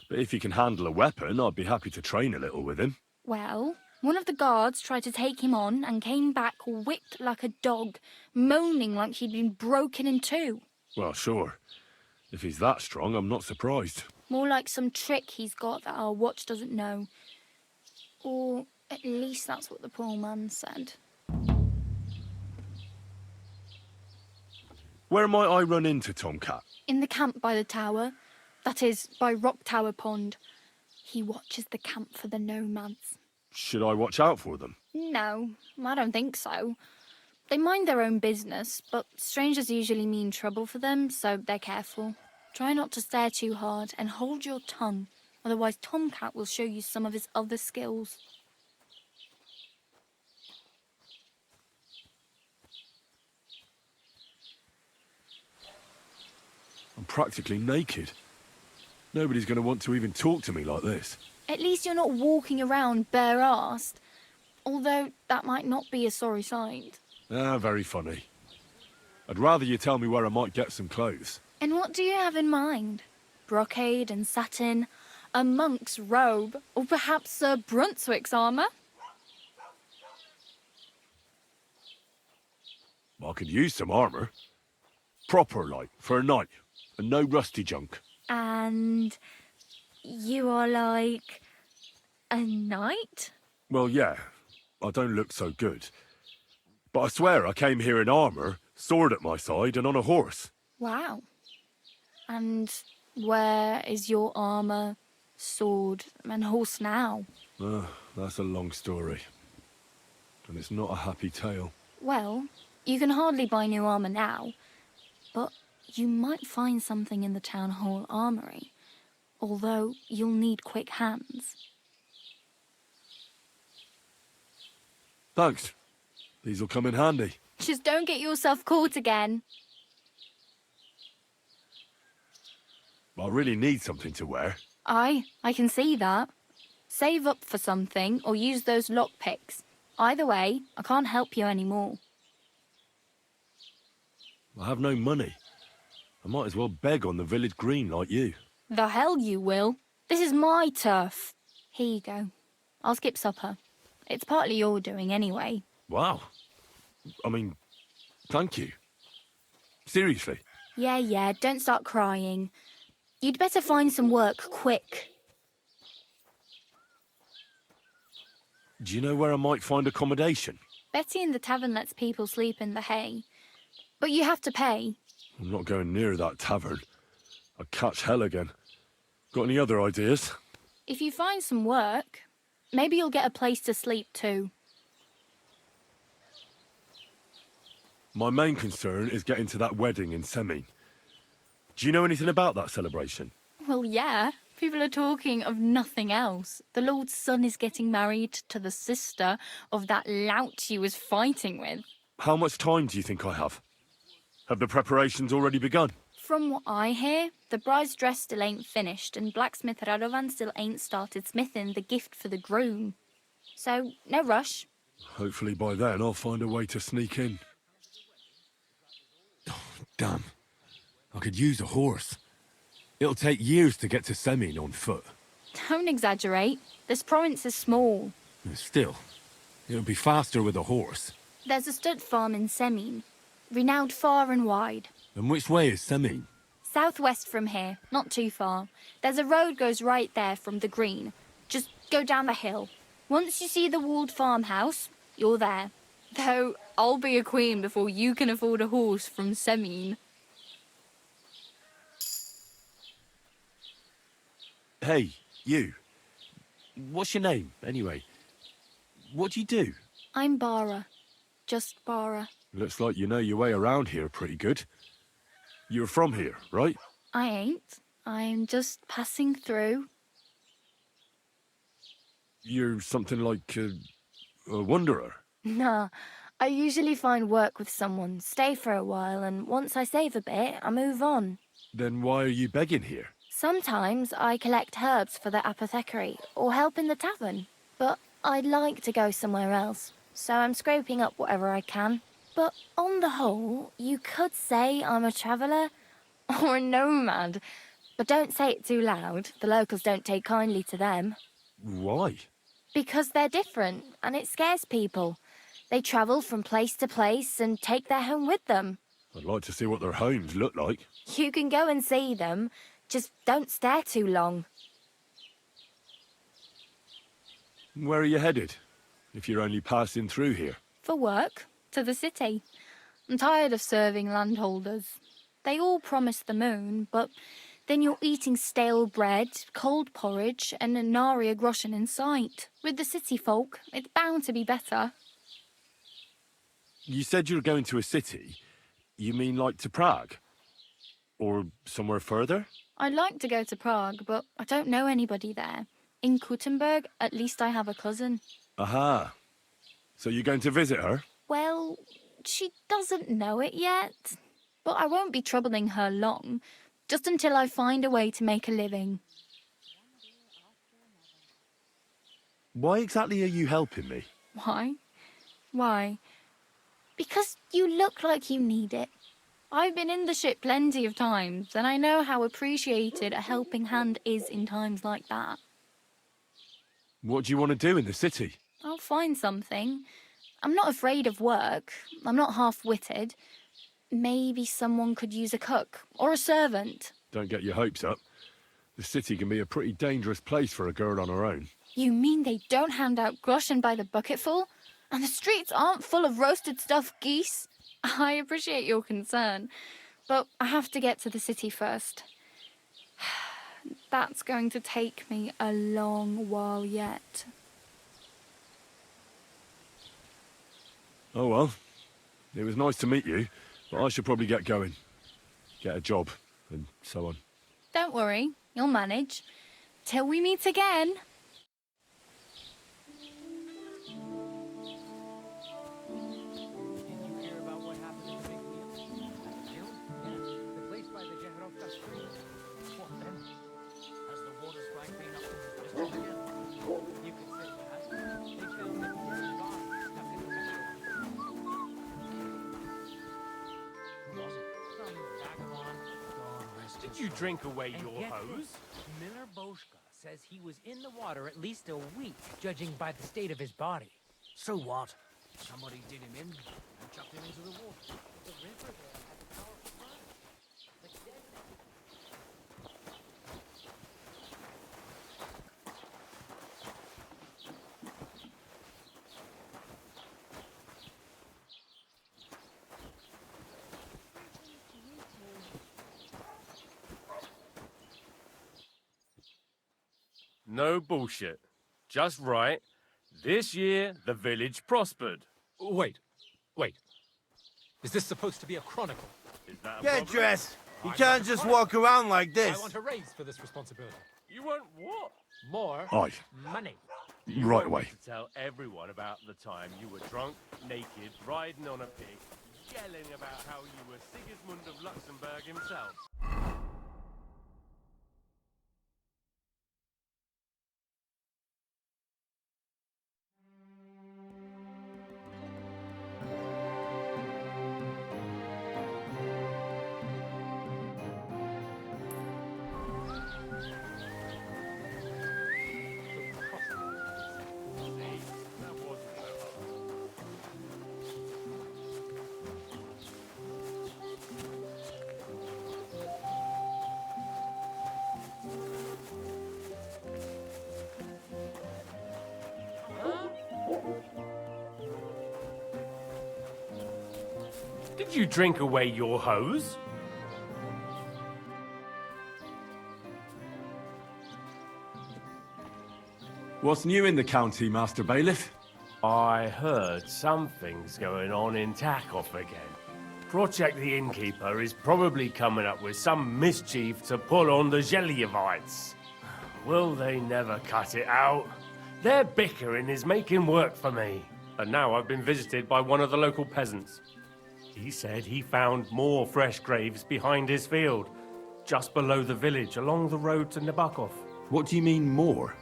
but if he can handle a weapon, I'd be happy to train a little with him. Well, one of the guards tried to take him on and came back whipped like a dog, moaning like he'd been broken in two. Well, sure. If he's that strong, I'm not surprised. More like some trick he's got that our watch doesn't know. Or at least that's what the poor man said. Where might I run into Tomcat? In the camp by the tower. That is, by Rock Tower Pond. He watches the camp for the nomads. Should I watch out for them? No, I don't think so. They mind their own business, but strangers usually mean trouble for them, so they're careful. Try not to stare too hard and hold your tongue, otherwise Tomcat will show you some of his other skills. I'm practically naked. Nobody's going to want to even talk to me like this. At least you're not walking around bare-arsed, although that might not be a sorry sight. Ah, very funny. I'd rather you tell me where I might get some clothes. And what do you have in mind? Brocade and satin, a monk's robe, or perhaps Sir Brunswick's armour? I could use some armour. Proper, like, for a night. And no rusty junk. And you are like a knight? Well, yeah. I don't look so good. But I swear I came here in armour, sword at my side, and on a horse. Wow. And where is your armour, sword, and horse now? That's a long story. And it's not a happy tale. Well, you can hardly buy new armour now, but you might find something in the town hall armoury, although you'll need quick hands. Thanks. These'll come in handy. Just don't get yourself caught again. I really need something to wear. I can see that. Save up for something or use those lockpicks. Either way, I can't help you anymore. I have no money. I might as well beg on the village green like you. The hell you will. This is my turf. Here you go. I'll skip supper. It's partly your doing anyway. Wow. I mean, thank you. Seriously. Yeah, don't start crying. You'd better find some work quick. Do you know where I might find accommodation? Betty in the tavern lets people sleep in the hay. But you have to pay. I'm not going near that tavern. I'd catch hell again. Got any other ideas? If you find some work, maybe you'll get a place to sleep too. My main concern is getting to that wedding in Semin. Do you know anything about that celebration? Well, yeah. People are talking of nothing else. The Lord's son is getting married to the sister of that lout he was fighting with. How much time do you think I have? Have the preparations already begun? From what I hear, the bride's dress still ain't finished and Blacksmith Radovan still ain't started smithing the gift for the groom. So, no rush. Hopefully by then I'll find a way to sneak in. Oh, damn. I could use a horse. It'll take years to get to Semin on foot. Don't exaggerate. This province is small. Still, it'll be faster with a horse. There's a stud farm in Semin, renowned far and wide. And which way is Semin? Southwest from here, not too far. There's a road goes right there from the green. Just go down the hill. Once you see the walled farmhouse, you're there. Though, I'll be a queen before you can afford a horse from Semin. Hey, you. What's your name, anyway? What do you do? I'm Bara. Just Bara. Looks like you know your way around here pretty good. You're from here, right? I ain't. I'm just passing through. You're something like a wanderer? Nah, I usually find work with someone, stay for a while, and once I save a bit, I move on. Then why are you begging here? Sometimes I collect herbs for the apothecary, or help in the tavern. But I'd like to go somewhere else, so I'm scraping up whatever I can. But on the whole, you could say I'm a traveller, or a nomad. But don't say it too loud, the locals don't take kindly to them. Why? Because they're different, and it scares people. They travel from place to place and take their home with them. I'd like to see what their homes look like. You can go and see them, just don't stare too long. Where are you headed, if you're only passing through here? For work, to the city. I'm tired of serving landholders. They all promise the moon, but then you're eating stale bread, cold porridge, and a nary a groschen in sight. With the city folk, it's bound to be better. You said you're going to a city. You mean like to Prague? Or somewhere further? I'd like to go to Prague, but I don't know anybody there. In Kuttenberg, at least I have a cousin. Aha. So you're going to visit her? Well, she doesn't know it yet. But I won't be troubling her long, just until I find a way to make a living. Why exactly are you helping me? Why? Why? Because you look like you need it. I've been in the ship plenty of times, and I know how appreciated a helping hand is in times like that. What do you want to do in the city? I'll find something. I'm not afraid of work. I'm not half-witted. Maybe someone could use a cook or a servant. Don't get your hopes up. The city can be a pretty dangerous place for a girl on her own. You mean they don't hand out groschen by the bucketful? And the streets aren't full of roasted stuffed geese? I appreciate your concern, but I have to get to the city first. That's going to take me a long while yet. Oh well. It was nice to meet you, but I should probably get going. Get a job, and so on. Don't worry, you'll manage. Till we meet again. Did you drink away your hose? Miller Boschka says he was in the water at least a week, judging by the state of his body. So what? Somebody did him in and chucked him into the water. The river there had powerful currents. The dead No bullshit. Just right. This year, the village prospered. Wait. Is this supposed to be a chronicle? Is that a Get problem? dressed! You can't just walk around like this. I want a raise for this responsibility. You want what? More Aye. money. You Right want away. me to tell everyone about the time you were drunk, naked, riding on a pig, yelling about how you were Sigismund of Luxembourg himself. Did you drink away your hose? What's new in the county, Master Bailiff? I heard something's going on in Tachov again. Project the innkeeper is probably coming up with some mischief to pull on the Zelievites. Will they never cut it out? Their bickering is making work for me. And now I've been visited by one of the local peasants. He said he found more fresh graves behind his field, just below the village, along the road to Nabokov. What do you mean, more?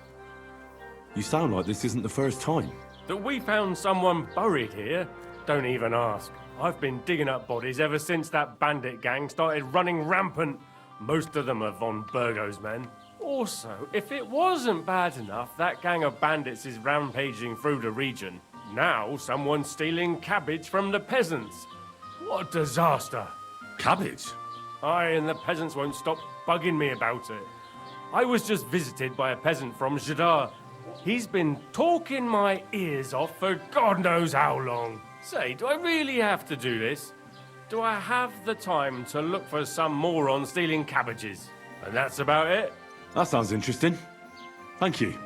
You sound like this isn't the first time. That we found someone buried here? Don't even ask. I've been digging up bodies ever since that bandit gang started running rampant. Most of them are von Burgo's men. Also, if it wasn't bad enough, that gang of bandits is rampaging through the region. Now someone's stealing cabbage from the peasants. What a disaster. Cabbage? Aye, and the peasants won't stop bugging me about it. I was just visited by a peasant from Jadar. He's been talking my ears off for God knows how long. Say, do I really have to do this? Do I have the time to look for some moron stealing cabbages? And that's about it. That sounds interesting. Thank you.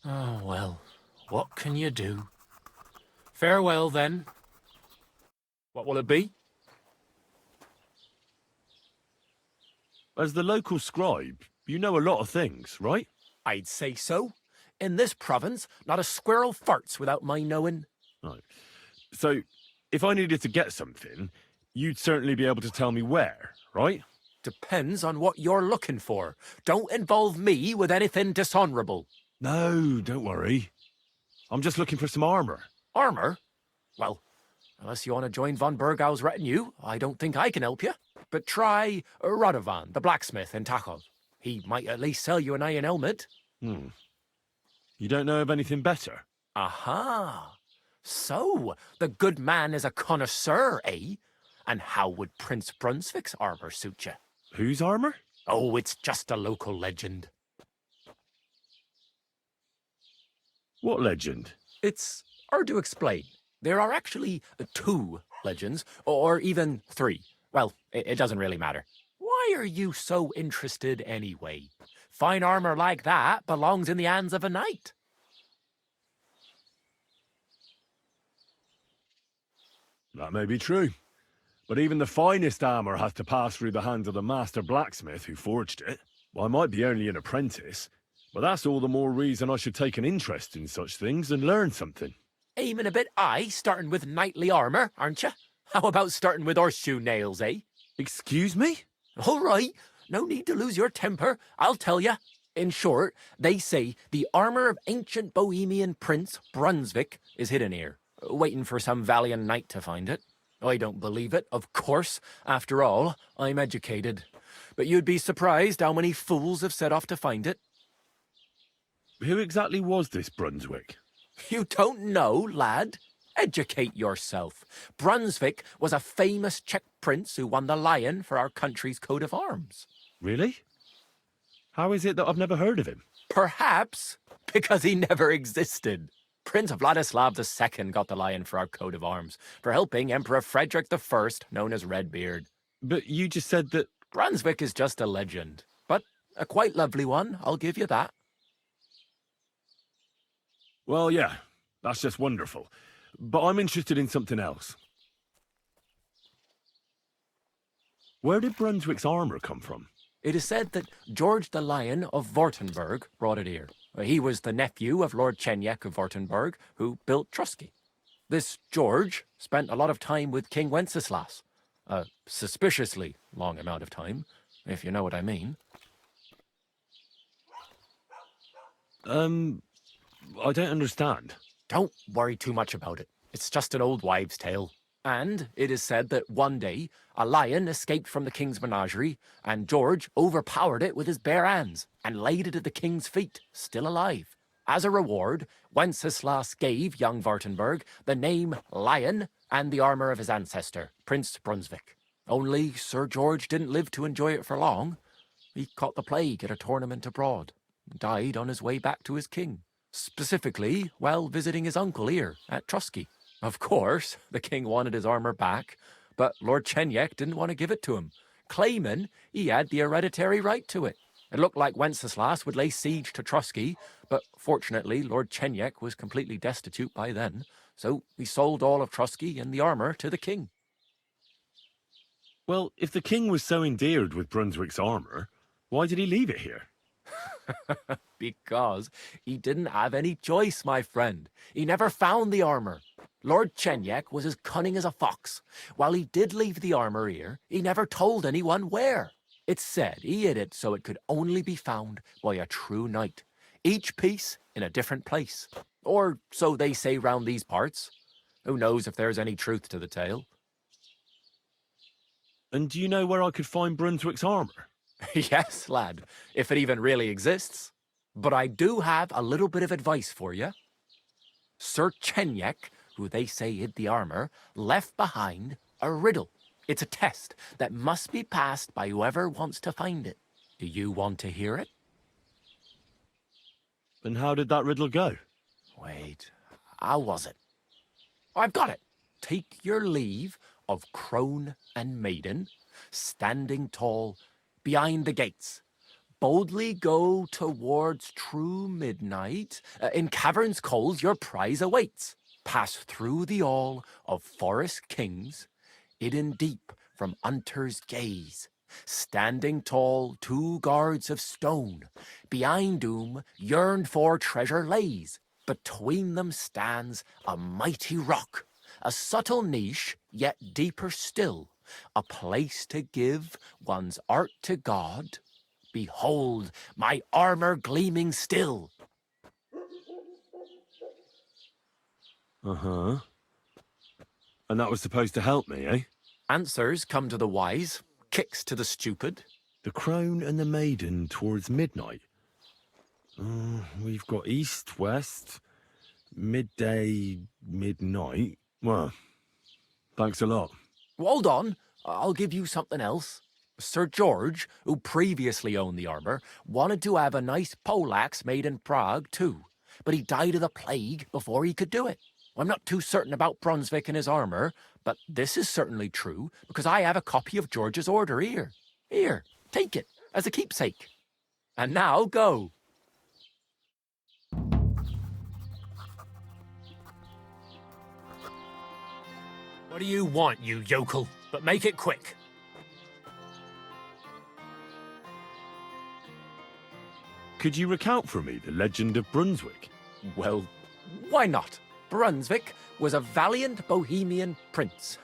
Oh, well, what can you do? Farewell, then. What will it be? As the local scribe, you know a lot of things, right? I'd say so. In this province, not a squirrel farts without my knowing. Right. So, if I needed to get something, you'd certainly be able to tell me where, right? Depends on what you're looking for. Don't involve me with anything dishonorable. No, don't worry. I'm just looking for some armor. Armor? Well, unless you want to join von Burgau's retinue, I don't think I can help you. But try Radovan, the blacksmith in Tachov. He might at least sell you an iron helmet. You don't know of anything better? Aha! So, the good man is a connoisseur, eh? And how would Prince Brunswick's armor suit you? Whose armor? Oh, it's just a local legend. What legend? It's hard to explain. There are actually 2 legends, or even 3. Well, it doesn't really matter. Why are you so interested anyway? Fine armor like that belongs in the hands of a knight. That may be true. But even the finest armor has to pass through the hands of the master blacksmith who forged it. Well, I might be only an apprentice, but that's all the more reason I should take an interest in such things and learn something. Aiming a bit high, starting with knightly armor, aren't you? How about starting with horseshoe nails, eh? Excuse me? All right, no need to lose your temper, I'll tell you. In short, they say the armor of ancient Bohemian Prince Brunswick is hidden here, waiting for some valiant knight to find it. I don't believe it, of course. After all, I'm educated. But you'd be surprised how many fools have set off to find it. Who exactly was this Brunswick? You don't know, lad? Educate yourself. Brunswick was a famous Czech prince who won the lion for our country's coat of arms. Really? How is it that I've never heard of him? Perhaps because he never existed. Prince Vladislav II got the lion for our coat of arms for helping Emperor Frederick I, known as Redbeard. But you just said that... Brunswick is just a legend, but a quite lovely one, I'll give you that. Well, yeah, that's just wonderful. But I'm interested in something else. Where did Brunswick's armor come from? It is said that George the Lion of Württemberg brought it here. He was the nephew of Lord Chenyek of Württemberg, who built Trosky. This George spent a lot of time with King Wenceslas. A suspiciously long amount of time, if you know what I mean. I don't understand. Don't worry too much about it. It's just an old wives' tale. And it is said that one day, a lion escaped from the king's menagerie, and George overpowered it with his bare hands and laid it at the king's feet, still alive. As a reward, Wenceslas gave young Württemberg the name Lion and the armor of his ancestor, Prince Brunswick. Only Sir George didn't live to enjoy it for long. He caught the plague at a tournament abroad, and died on his way back to his king, specifically while visiting his uncle here at Trosky. Of course, the king wanted his armor back, but Lord Chenyek didn't want to give it to him, claiming he had the hereditary right to it. It looked like Wenceslas would lay siege to Trosky, but fortunately Lord Chenyek was completely destitute by then, so he sold all of Trosky and the armor to the king. Well, if the king was so endeared with Brunswick's armor, why did he leave it here? Because he didn't have any choice, my friend. He never found the armor. Lord Chenyek was as cunning as a fox. While he did leave the armor here, he never told anyone where. It's said he hid it so it could only be found by a true knight, each piece in a different place. Or so they say round these parts. Who knows if there's any truth to the tale? And do you know where I could find Brunswick's armor? Yes, lad, if it even really exists. But I do have a little bit of advice for you. Sir Chenyek, who they say hid the armor, left behind a riddle. It's a test that must be passed by whoever wants to find it. Do you want to hear it? And how did that riddle go? Wait, how was it? I've got it. Take your leave of crone and maiden, standing tall behind the gates. Boldly go towards true midnight. In caverns cold your prize awaits. Pass through the all of forest kings, hidden deep from hunter's gaze. Standing tall, 2 guards of stone, behind whom yearned for treasure lays. Between them stands a mighty rock, a subtle niche, yet deeper still, a place to give one's art to God. Behold, my armor gleaming still. Uh-huh. And that was supposed to help me, eh? Answers come to the wise, kicks to the stupid. The crone and the maiden towards midnight. We've got east, west, midday, midnight. Well, thanks a lot. Hold on, I'll give you something else. Sir George, who previously owned the armor, wanted to have a nice Poleaxe made in Prague too, but he died of the plague before he could do it. I'm not too certain about Brunswick and his armor, but this is certainly true because I have a copy of George's order here. Here, take it as a keepsake. And now go. What do you want, you yokel? But make it quick. Could you recount for me the legend of Brunswick? Well, why not? Brunswick was a valiant Bohemian prince.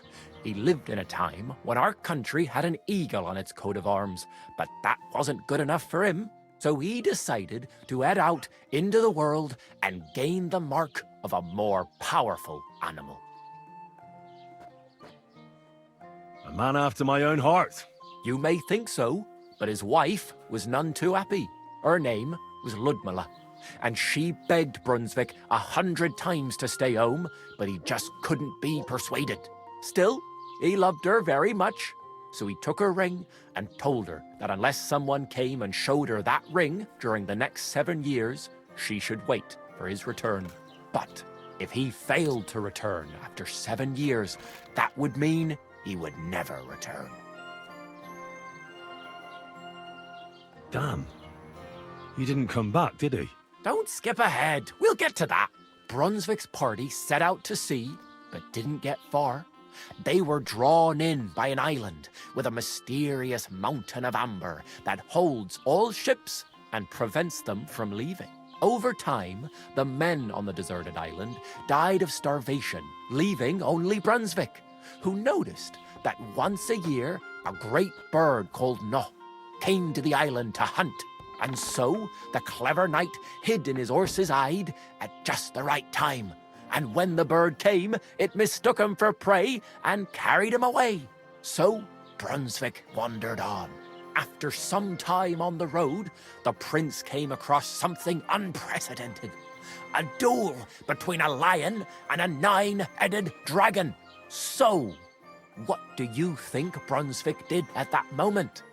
He lived in a time when our country had an eagle on its coat of arms, but that wasn't good enough for him. So he decided to head out into the world and gain the mark of a more powerful animal. A man after my own heart. You may think so, but his wife was none too happy. Her name was Ludmilla, and she begged Brunswick 100 times to stay home, but he just couldn't be persuaded. Still, he loved her very much, so he took her ring and told her that unless someone came and showed her that ring during the next 7 years, she should wait for his return. But if he failed to return after 7 years, that would mean he would never return. Damn. He didn't come back, did he? Don't skip ahead. We'll get to that. Brunswick's party set out to sea, but didn't get far. They were drawn in by an island with a mysterious mountain of amber that holds all ships and prevents them from leaving. Over time, the men on the deserted island died of starvation, leaving only Brunswick, who noticed that once a year a great bird called No came to the island to hunt. And so the clever knight hid in his horse's hide at just the right time. And when the bird came, it mistook him for prey and carried him away. So Brunswick wandered on. After some time on the road, the prince came across something unprecedented. A duel between a lion and a 9-headed dragon. So, what do you think Brunswick did at that moment?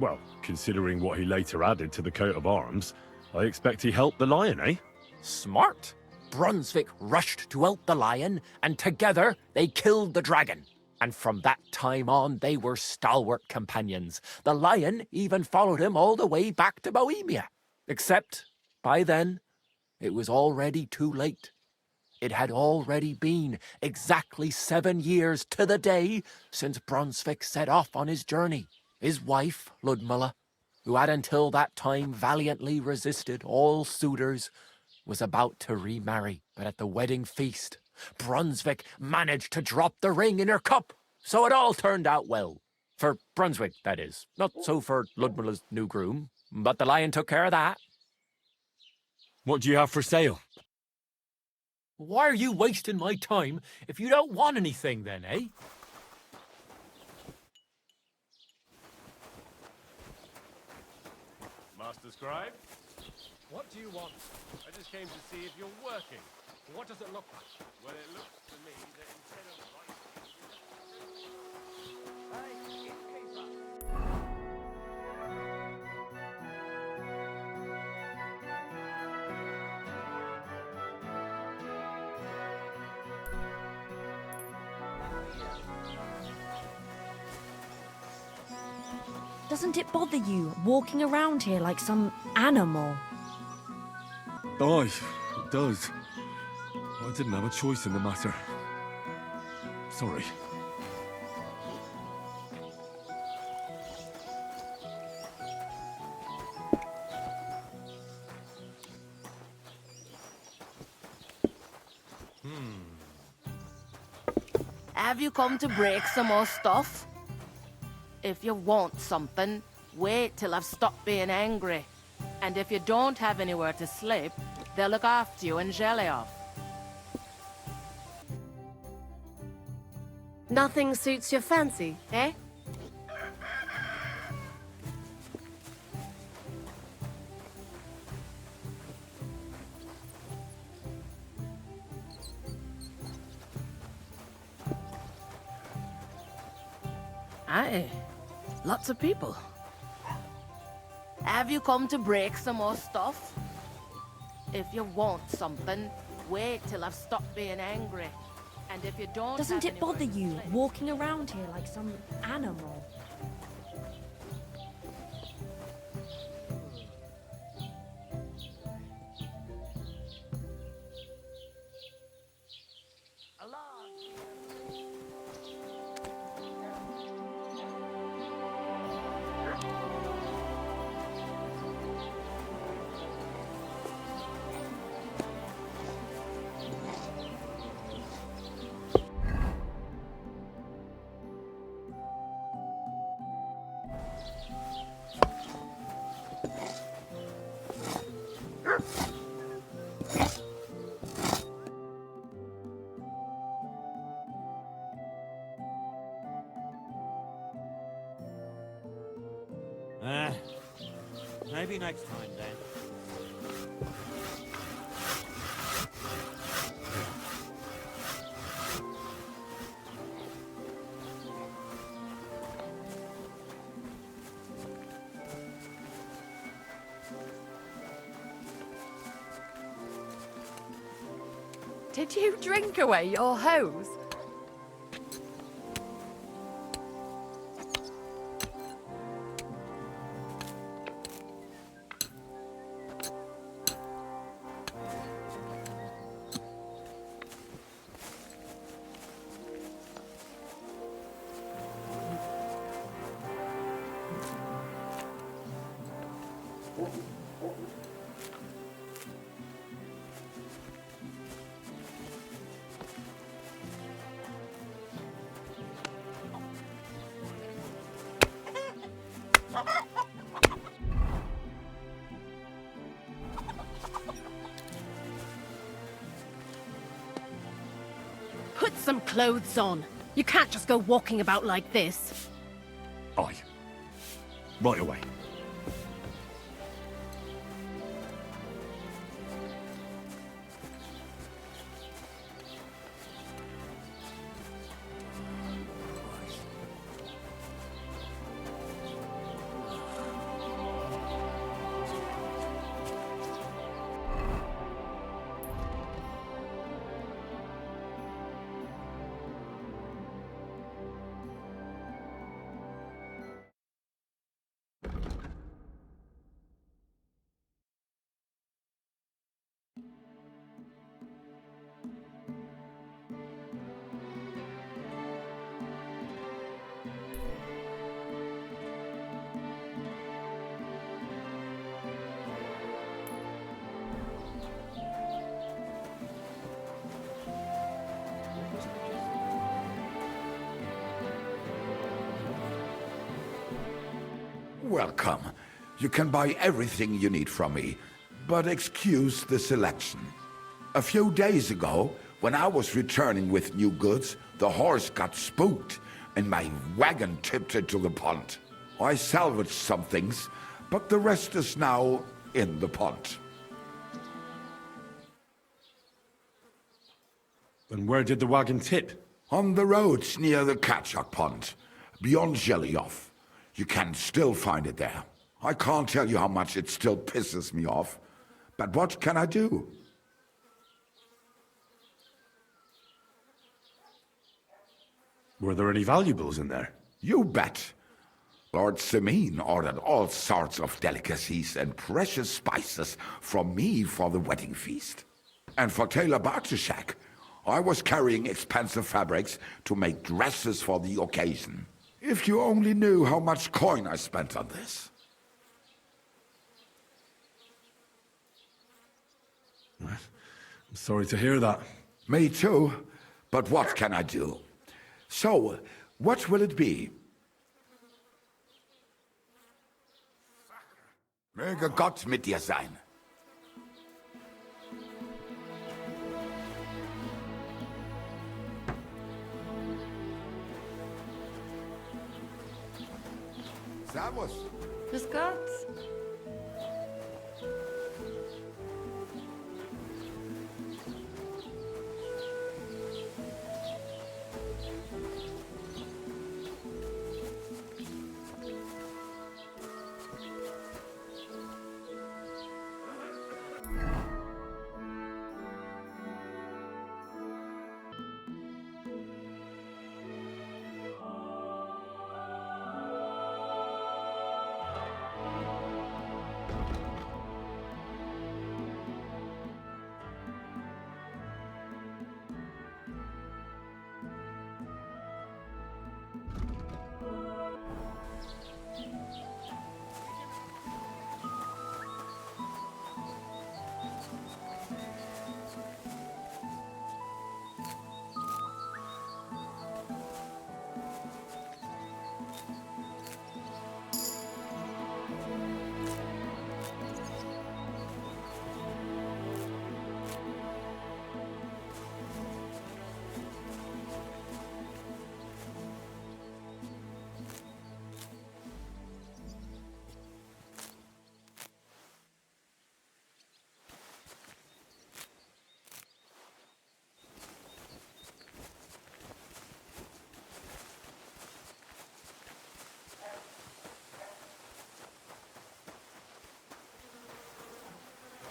Well, considering what he later added to the coat of arms, I expect he helped the lion, eh? Smart. Brunswick rushed to help the lion, and together they killed the dragon. And from that time on, they were stalwart companions. The lion even followed him all the way back to Bohemia. Except, by then, it was already too late. It had already been exactly 7 years to the day since Brunswick set off on his journey. His wife, Ludmilla, who had until that time valiantly resisted all suitors, was about to remarry. But at the wedding feast, Brunswick managed to drop the ring in her cup, so it all turned out well. For Brunswick, that is. Not so for Ludmilla's new groom, but the lion took care of that. What do you have for sale? Why are you wasting my time if you don't want anything then, eh? Master Scribe? What do you want? I just came to see if you're working. What does it look like? Well, it looks to me that instead of Doesn't it bother you walking around here like some animal? Aye, it does. I didn't have a choice in the matter. Sorry. Have you come to break some more stuff? If you want something, wait till I've stopped being angry. And if you don't have anywhere to sleep, they'll look after you in Zheleov. Nothing suits your fancy, eh? Aye, lots of people. Have you come to break some more stuff? If you want something, wait till I've stopped being angry. And if you don't Doesn't have it bother anywhere to you sleep- walking around here like some animal? Maybe next time then. Did you drink away your hose? Put some clothes on. You can't just go walking about like this. Aye. Right away. Welcome. You can buy everything you need from me, but excuse the selection. A few days ago, when I was returning with new goods, the horse got spooked and my wagon tipped into the pond. I salvaged some things, but the rest is now in the pond. And where did the wagon tip? On the roads near the Catchuck Pond, beyond Jelioff. You can still find it there. I can't tell you how much it still pisses me off, but what can I do? Were there any valuables in there? You bet. Lord Semine ordered all sorts of delicacies and precious spices from me for the wedding feast. And for Taylor Bartuszak, I was carrying expensive fabrics to make dresses for the occasion. If you only knew how much coin I spent on this. I'm sorry to hear that. Me too, but what can I do? So, what will it be? Möge Gott mit dir sein. Servus. Grüß Gott.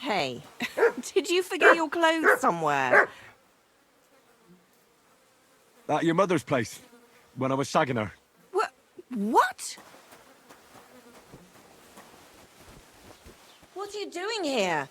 Hey, did you forget your clothes somewhere? At your mother's place, when I was shagging her. What? What are you doing here?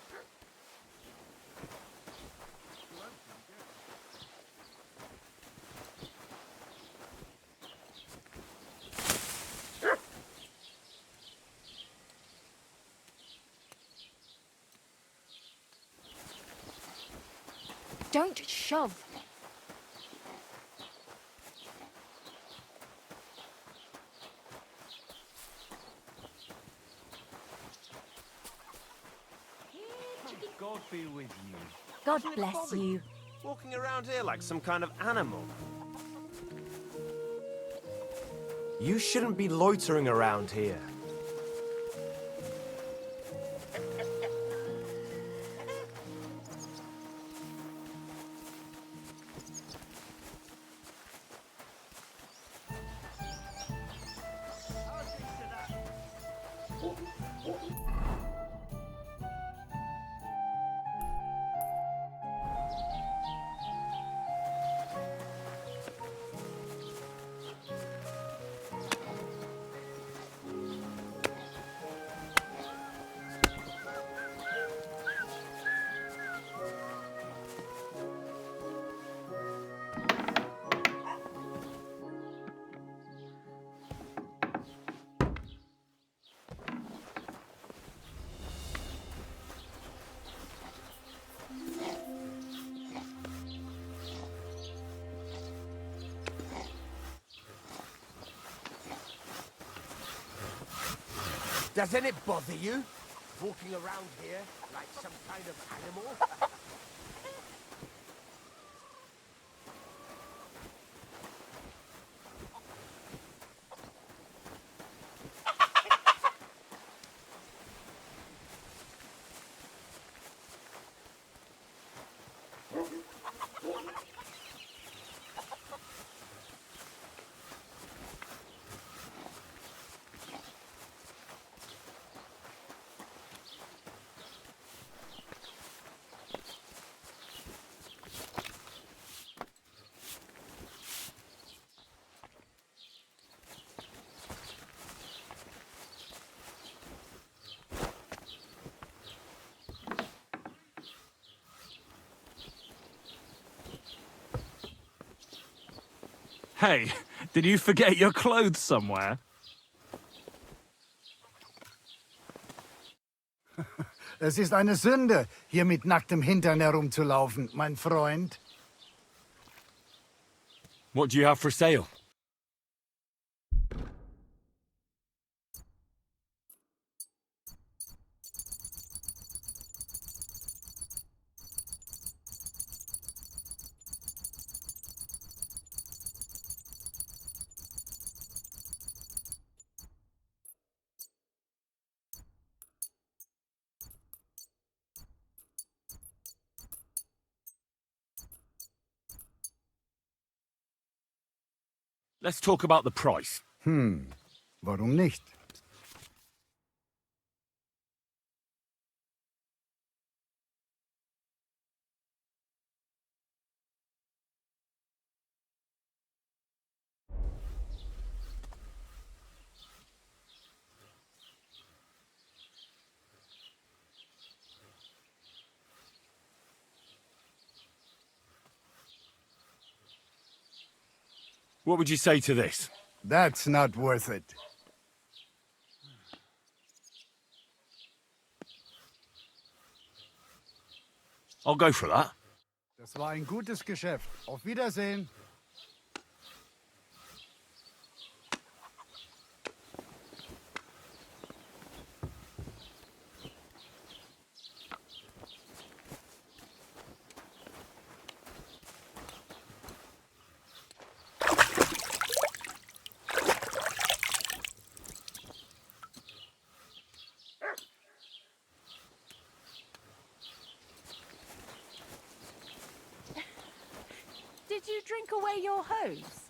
Don't shove. God be with you. God bless you. Walking around here like some kind of animal. You shouldn't be loitering around here. Doesn't it bother you? Walking around here like some kind of animal? Hey, did you forget your clothes somewhere? Es ist eine Sünde, hier mit nacktem Hintern herumzulaufen, mein Freund. What do you have for sale? Let's talk about the price. Warum nicht? What would you say to this? That's not worth it. I'll go for that. Das war ein gutes Geschäft. Auf Wiedersehen. Did you drink away your hose?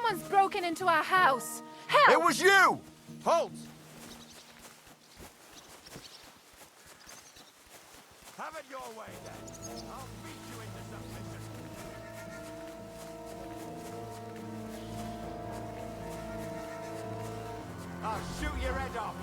Someone's broken into our house! Help! It was you! Halt! Have it your way, then. I'll beat you into submission. I'll shoot your head off.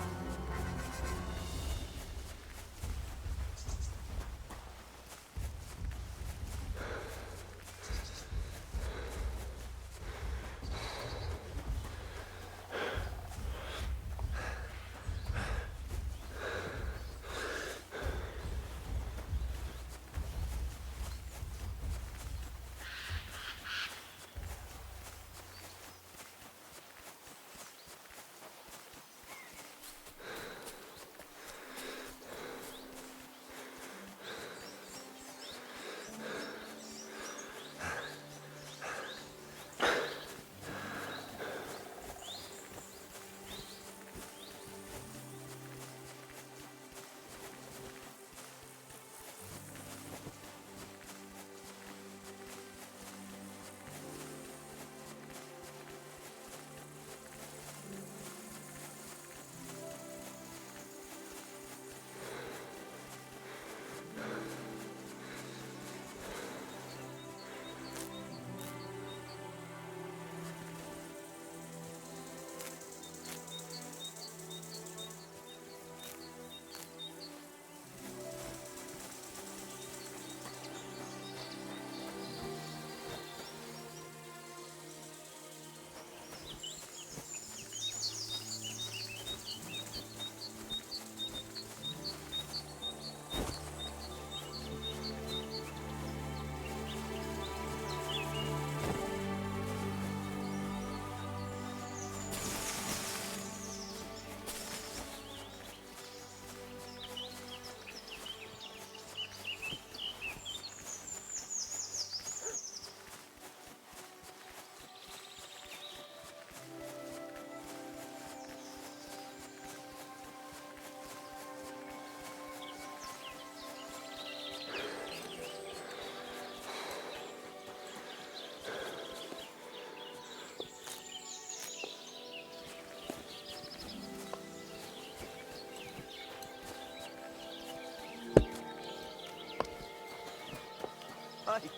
Hey,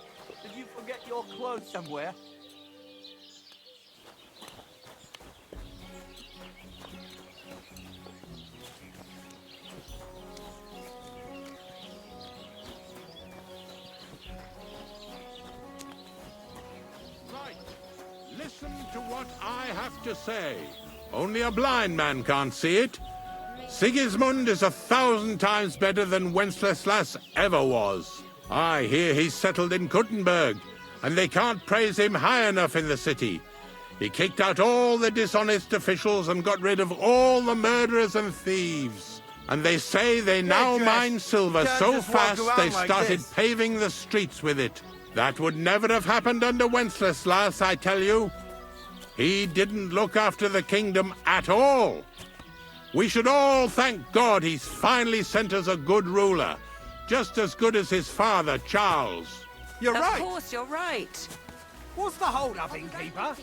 did you forget your clothes somewhere? Right. Listen to what I have to say. Only a blind man can't see it. Sigismund is 1,000 times better than Wenceslas ever was. I hear he's settled in Kuttenberg, and they can't praise him high enough in the city. He kicked out all the dishonest officials and got rid of all the murderers and thieves. And they say they now mine silver so fast they started paving the streets with it. That would never have happened under Wenceslas, I tell you. He didn't look after the kingdom at all. We should all thank God he's finally sent us a good ruler. Just as good as his father, Charles. You're right. Of course, you're right. What's the hold-up, innkeeper?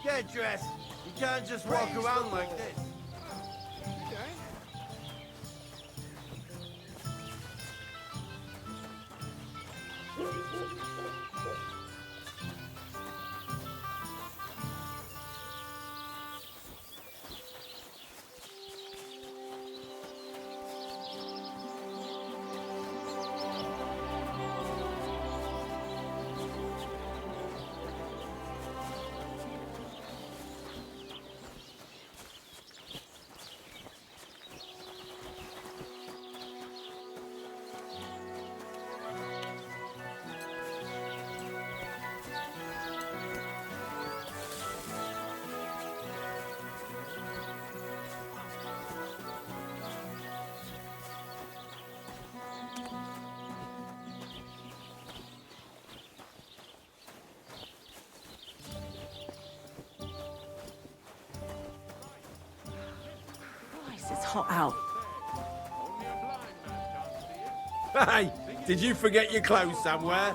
Get dressed. You can't just walk around like this. hot out. Hey, did you forget your clothes somewhere?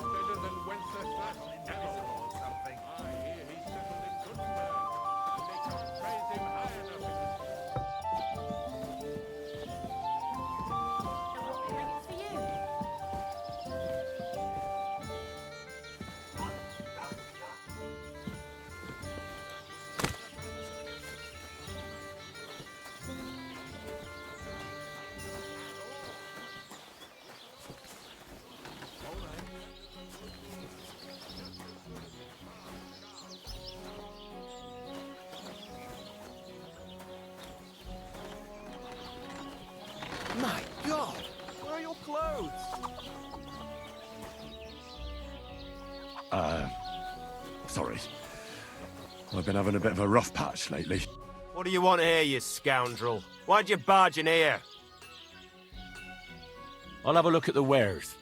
My God! Where are your clothes? Sorry. I've been having a bit of a rough patch lately. What do you want here, you scoundrel? Why'd you barge in here? I'll have a look at the wares.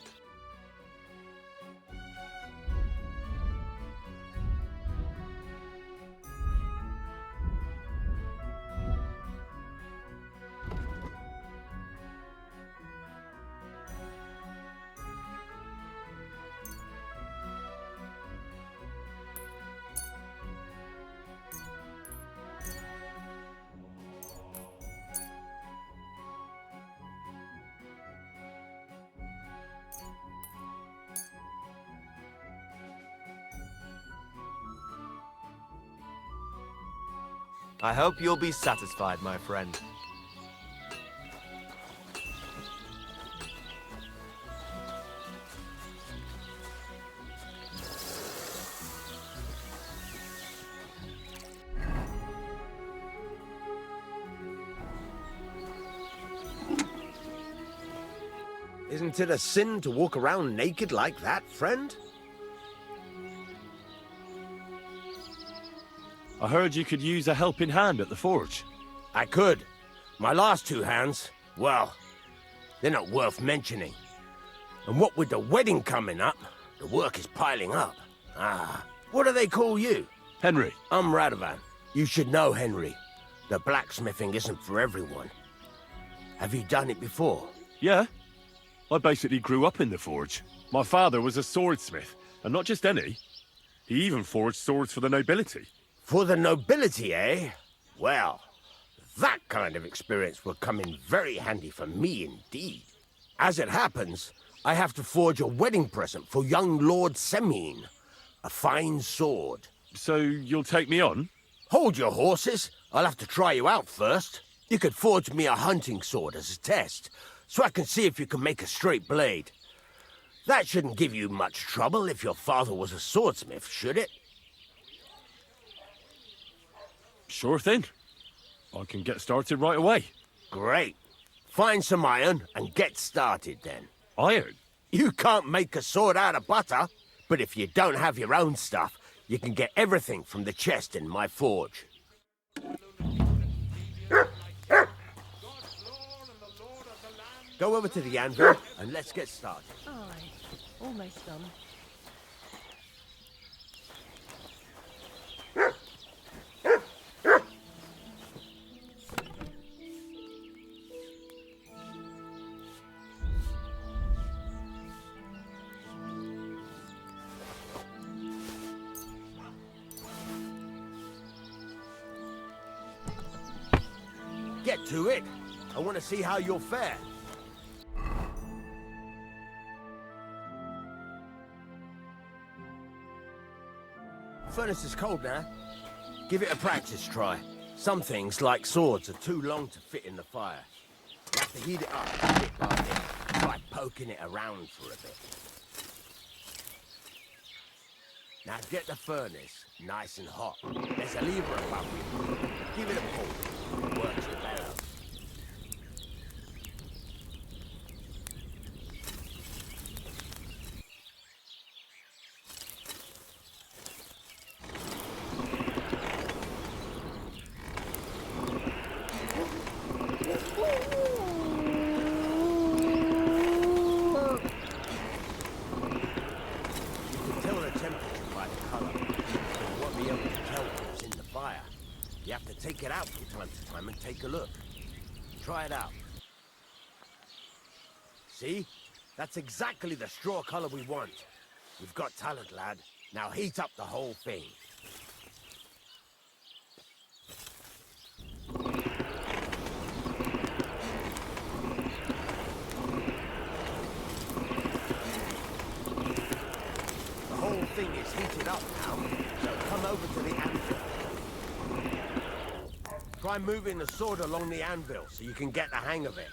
I hope you'll be satisfied, my friend. Isn't it a sin to walk around naked like that, friend? I heard you could use a helping hand at the forge. I could. My last two hands, well, they're not worth mentioning. And what with the wedding coming up, the work is piling up. What do they call you? Henry. I'm Radovan. You should know, Henry. The blacksmithing isn't for everyone. Have you done it before? Yeah. I basically grew up in the forge. My father was a swordsmith, and not just any. He even forged swords for the nobility. For the nobility, eh? Well, that kind of experience will come in very handy for me indeed. As it happens, I have to forge a wedding present for young Lord Semine. A fine sword. So you'll take me on? Hold your horses. I'll have to try you out first. You could forge me a hunting sword as a test, so I can see if you can make a straight blade. That shouldn't give you much trouble if your father was a swordsmith, should it? Sure thing. I can get started right away. Great. Find some iron and get started then. Iron? You can't make a sword out of butter, but if you don't have your own stuff, you can get everything from the chest in my forge. Go over to the anvil and let's get started. Aye, almost done. Get to it. I want to see how you'll fare. Furnace is cold now. Give it a practice try. Some things, like swords, are too long to fit in the fire. You have to heat it up a bit like this. Try poking it around for a bit. Now get the furnace nice and hot. There's a lever above you. Give it a pull. It works it better. Take it out from time to time and take a look. try it out. See? That's exactly the straw color we want. You've got talent, lad. Now heat up the whole thing. The whole thing is heated up now, so come over to the anvil. Try moving the sword along the anvil so you can get the hang of it.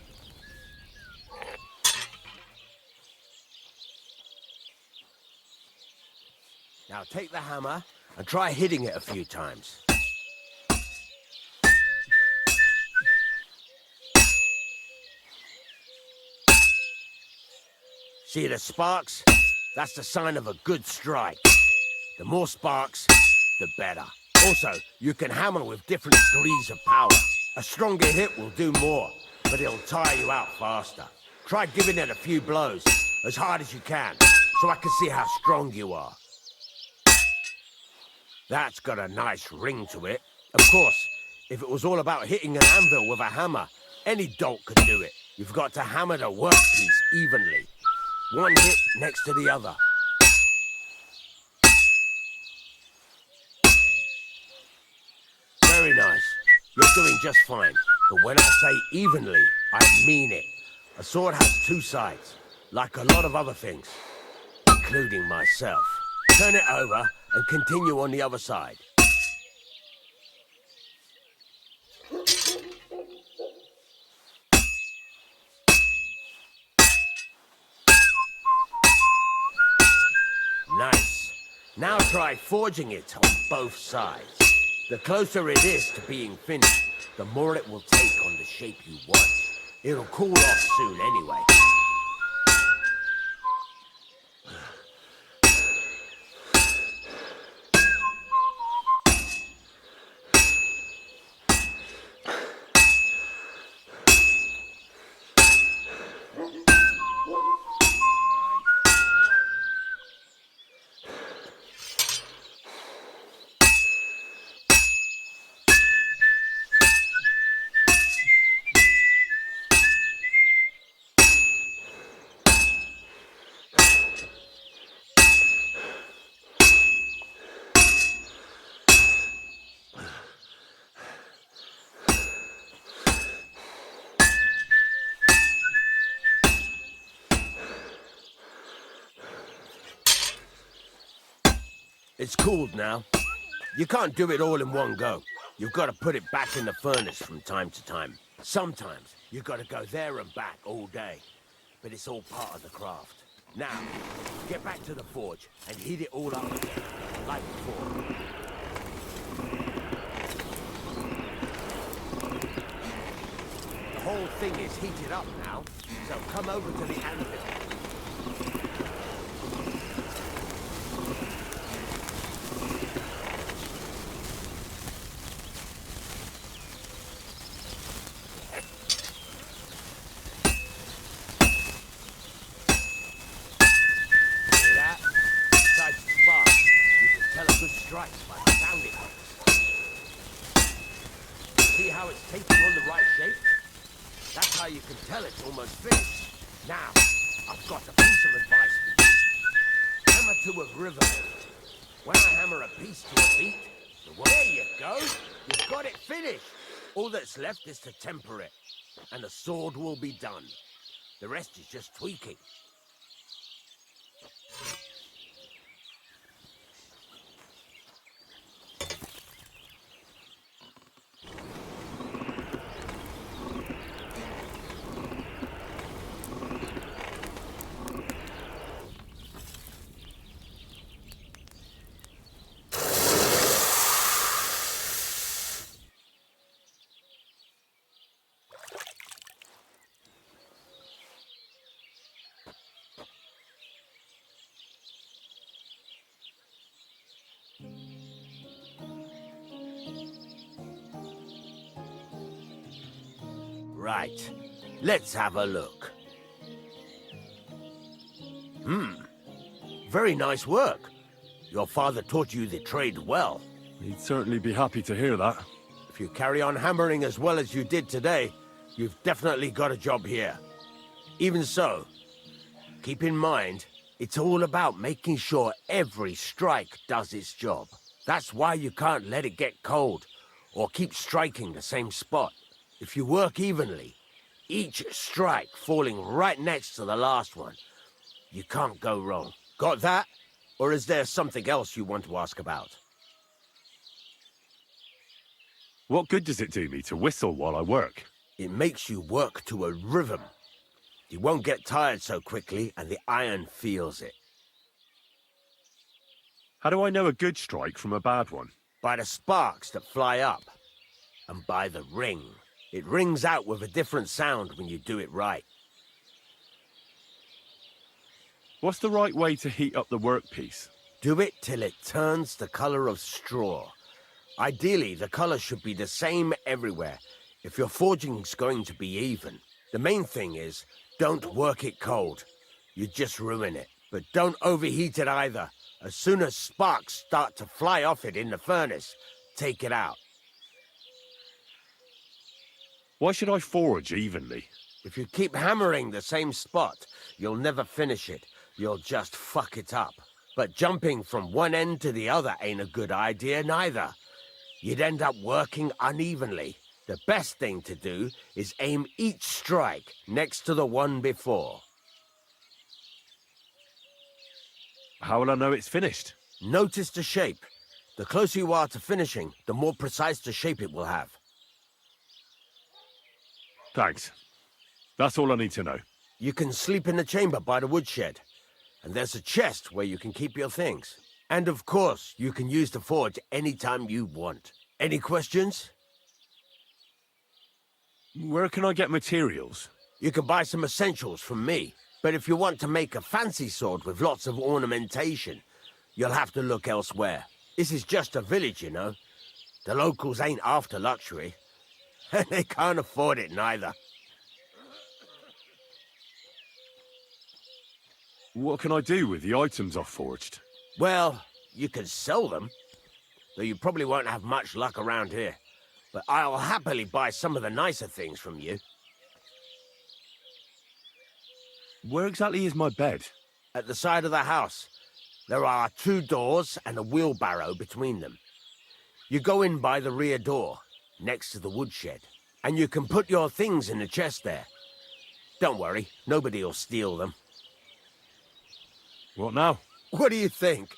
Now take the hammer and try hitting it a few times. See the sparks? That's the sign of a good strike. The more sparks, the better. Also, you can hammer with different degrees of power. A stronger hit will do more, but it'll tire you out faster. Try giving it a few blows, as hard as you can, so I can see how strong you are. That's got a nice ring to it. Of course, if it was all about hitting an anvil with a hammer, any dolt could do it. You've got to hammer the workpiece evenly. One hit next to the other. Very nice. You're doing just fine. But when I say evenly, I mean it. A sword has two sides, like a lot of other things, including myself. Turn it over and continue on the other side. Nice. Now try forging it on both sides. The closer it is to being finished, the more it will take on the shape you want. It'll cool off soon anyway. It's cooled now. You can't do it all in one go. You've got to put it back in the furnace from time to time. Sometimes you've got to go there and back all day. But it's all part of the craft. Now, get back to the forge and heat it all up again, like before. The whole thing is heated up now, so come over to the anvil. See how it's taking on the right shape? That's how you can tell it's almost finished. Now, I've got a piece of advice for you. Hammer to a rhythm. When I hammer a piece to a beat, there you go. You've got it finished. All that's left is to temper it, and the sword will be done. The rest is just tweaking. Right, let's have a look. Very nice work. Your father taught you the trade well. He'd certainly be happy to hear that. If you carry on hammering as well as you did today, You've definitely got a job here. Even so, keep in mind, it's all about making sure every strike does its job. That's why you can't let it get cold, or keep striking the same spot. If you work evenly, each strike falling right next to the last one, you can't go wrong. Got that? Or is there something else you want to ask about? What good does it do me to whistle while I work? It makes you work to a rhythm. You won't get tired so quickly, and the iron feels it. How do I know a good strike from a bad one? By the sparks that fly up, and by the ring. It rings out with a different sound when you do it right. What's the right way to heat up the workpiece? Do it till it turns the color of straw. Ideally, the color should be the same everywhere, if your forging's going to be even. The main thing is, don't work it cold. You just ruin it. But don't overheat it either. As soon as sparks start to fly off it in the furnace, take it out. Why should I forge evenly? If you keep hammering the same spot, you'll never finish it. You'll just fuck it up. But jumping from one end to the other ain't a good idea neither. You'd end up working unevenly. The best thing to do is aim each strike next to the one before. How will I know it's finished? Notice the shape. The closer you are to finishing, the more precise the shape it will have. Thanks. That's all I need to know. You can sleep in the chamber by the woodshed. And there's a chest where you can keep your things. And of course, you can use the forge anytime you want. Any questions? Where can I get materials? You can buy some essentials from me. But if you want to make a fancy sword with lots of ornamentation, you'll have to look elsewhere. This is just a village, you know. The locals ain't after luxury. And they can't afford it neither. What can I do with the items I've forged? Well, you can sell them, though you probably won't have much luck around here. But I'll happily buy some of the nicer things from you. Where exactly is my bed? At the side of the house. There are 2 doors and a wheelbarrow between them. You go in by the rear door, next to the woodshed, and you can put your things in the chest there. Don't worry, nobody'll steal them. What now? What do you think?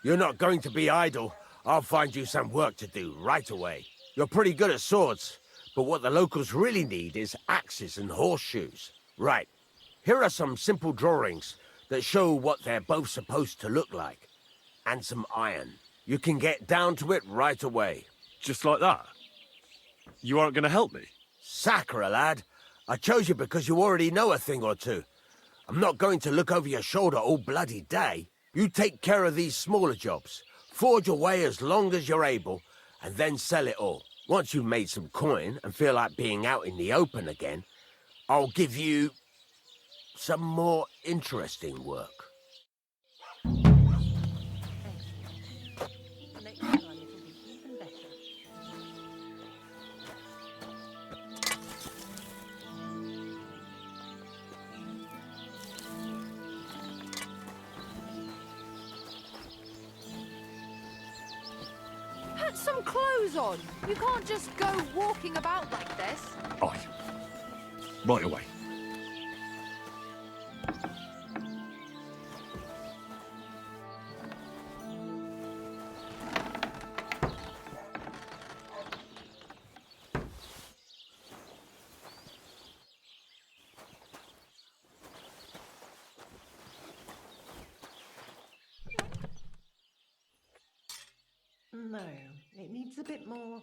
You're not going to be idle. I'll find you some work to do right away. You're pretty good at swords, but what the locals really need is axes and horseshoes. Right. Here are some simple drawings that show what they're both supposed to look like. And some iron. You can get down to it right away. Just like that? You aren't going to help me? Sacre, lad. I chose you because you already know a thing or two. I'm not going to look over your shoulder all bloody day. You take care of these smaller jobs. Forge away as long as you're able, and then sell it all. Once you've made some coin and feel like being out in the open again, I'll give you some more interesting work. Put some clothes on. You can't just go walking about like this. Aye. Right away. No, it needs a bit more.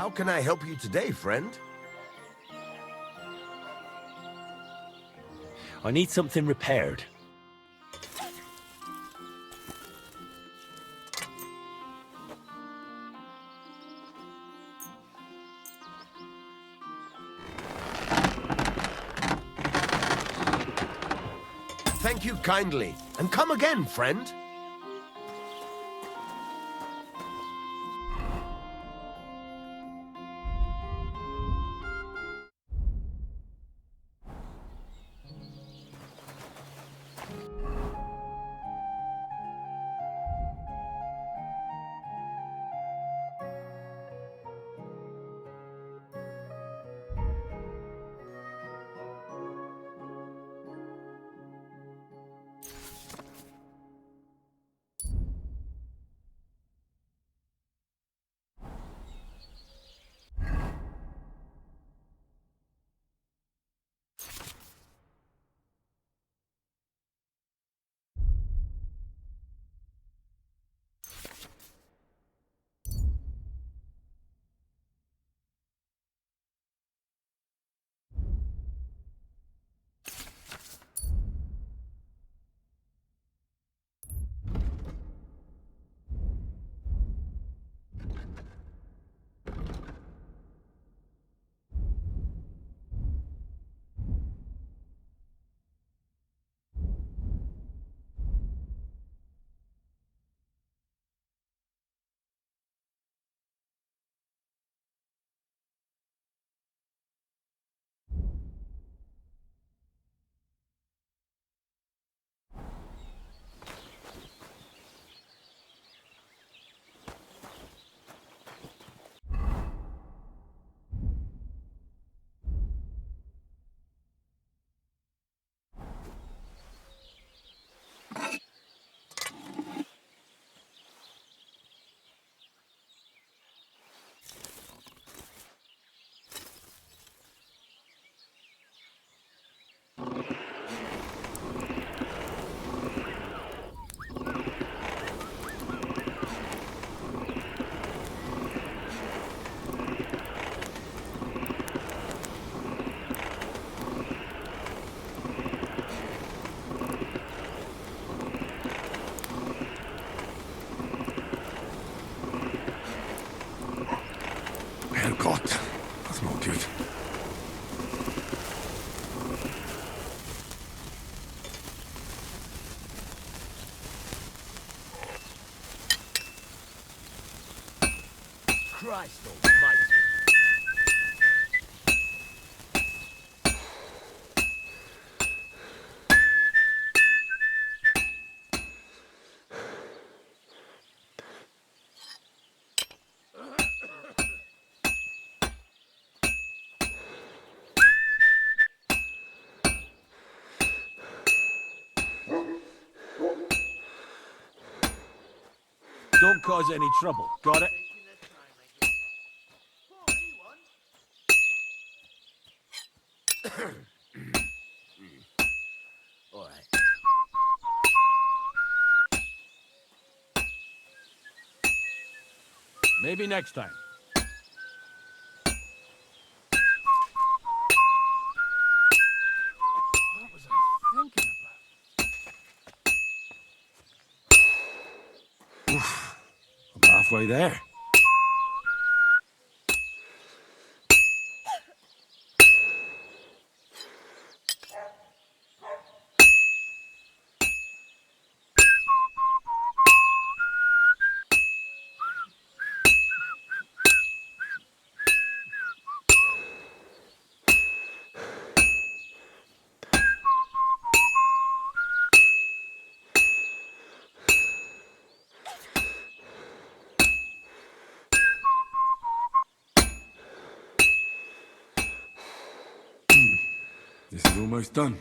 How can I help you today, friend? I need something repaired. Thank you kindly, and come again, friend. Herrgott, that's not good. Christ almighty. Don't cause any trouble. Got it? All right. Maybe next time. What was I thinking about? Oof, I'm halfway there. This is almost done.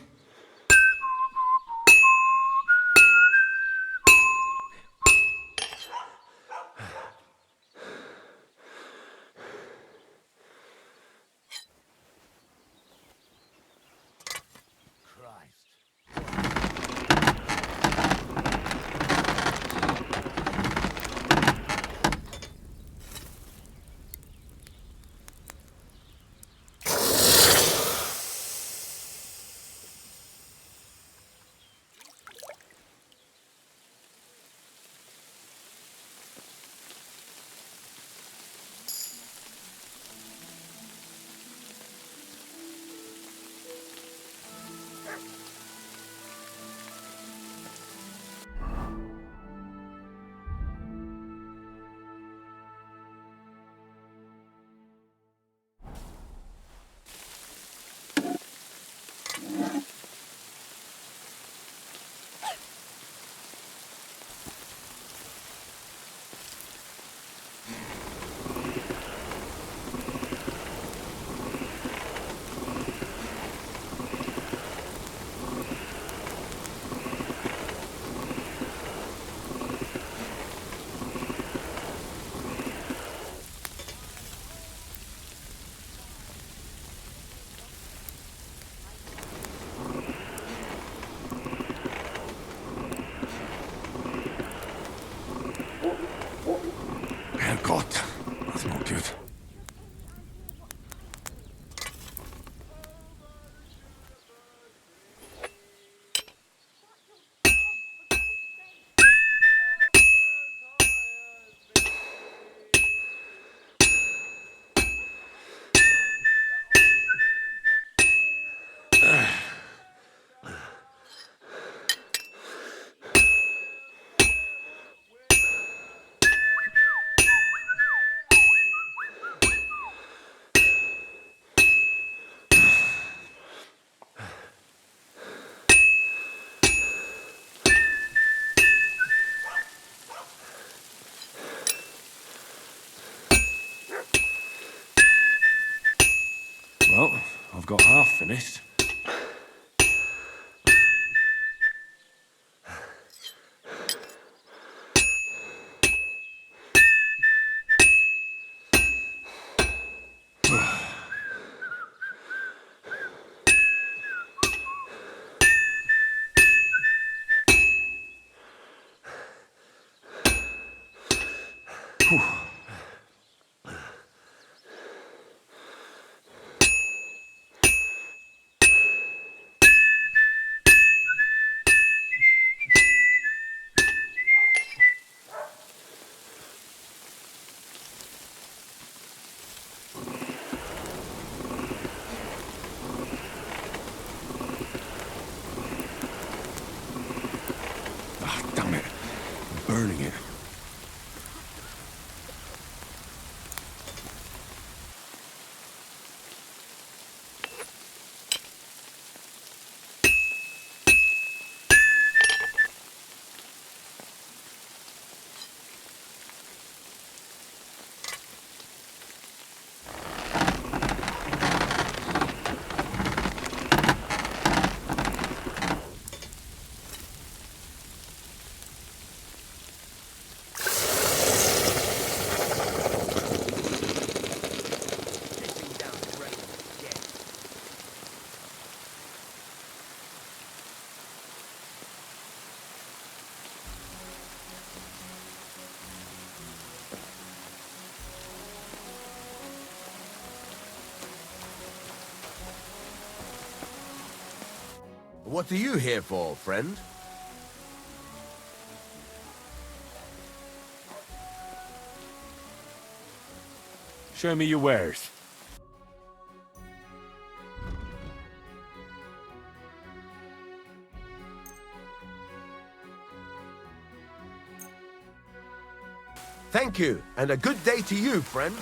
Herrgott, that's not good. Well, I've got half finished. Damn it. I'm burning it. What are you here for, friend? Show me your wares. Thank you, and a good day to you, friend.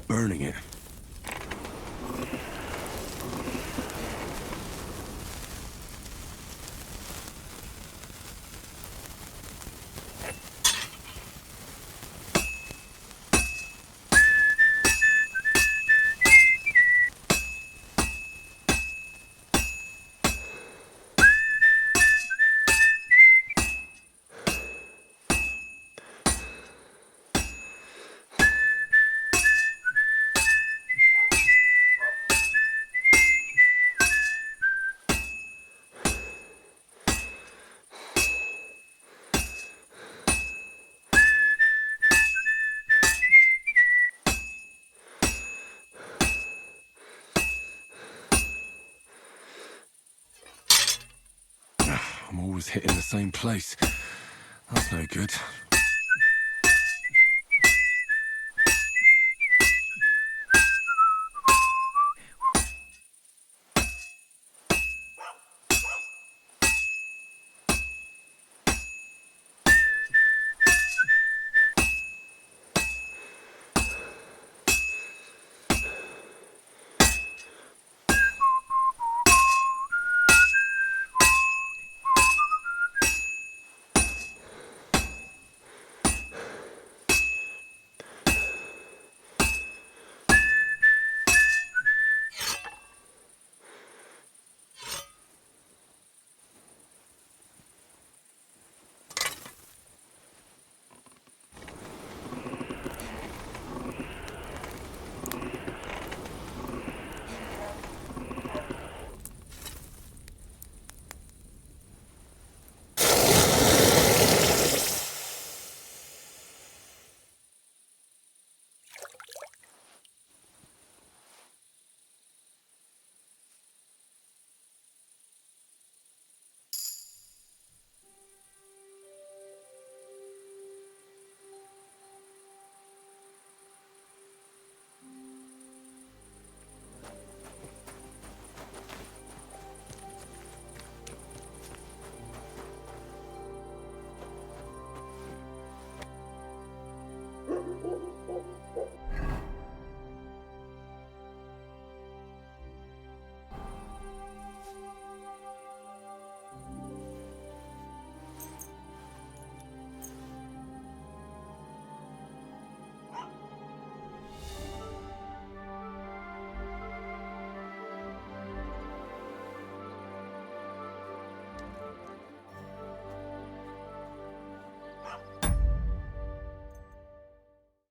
Burning it. I'm always hitting the same place. That's no good.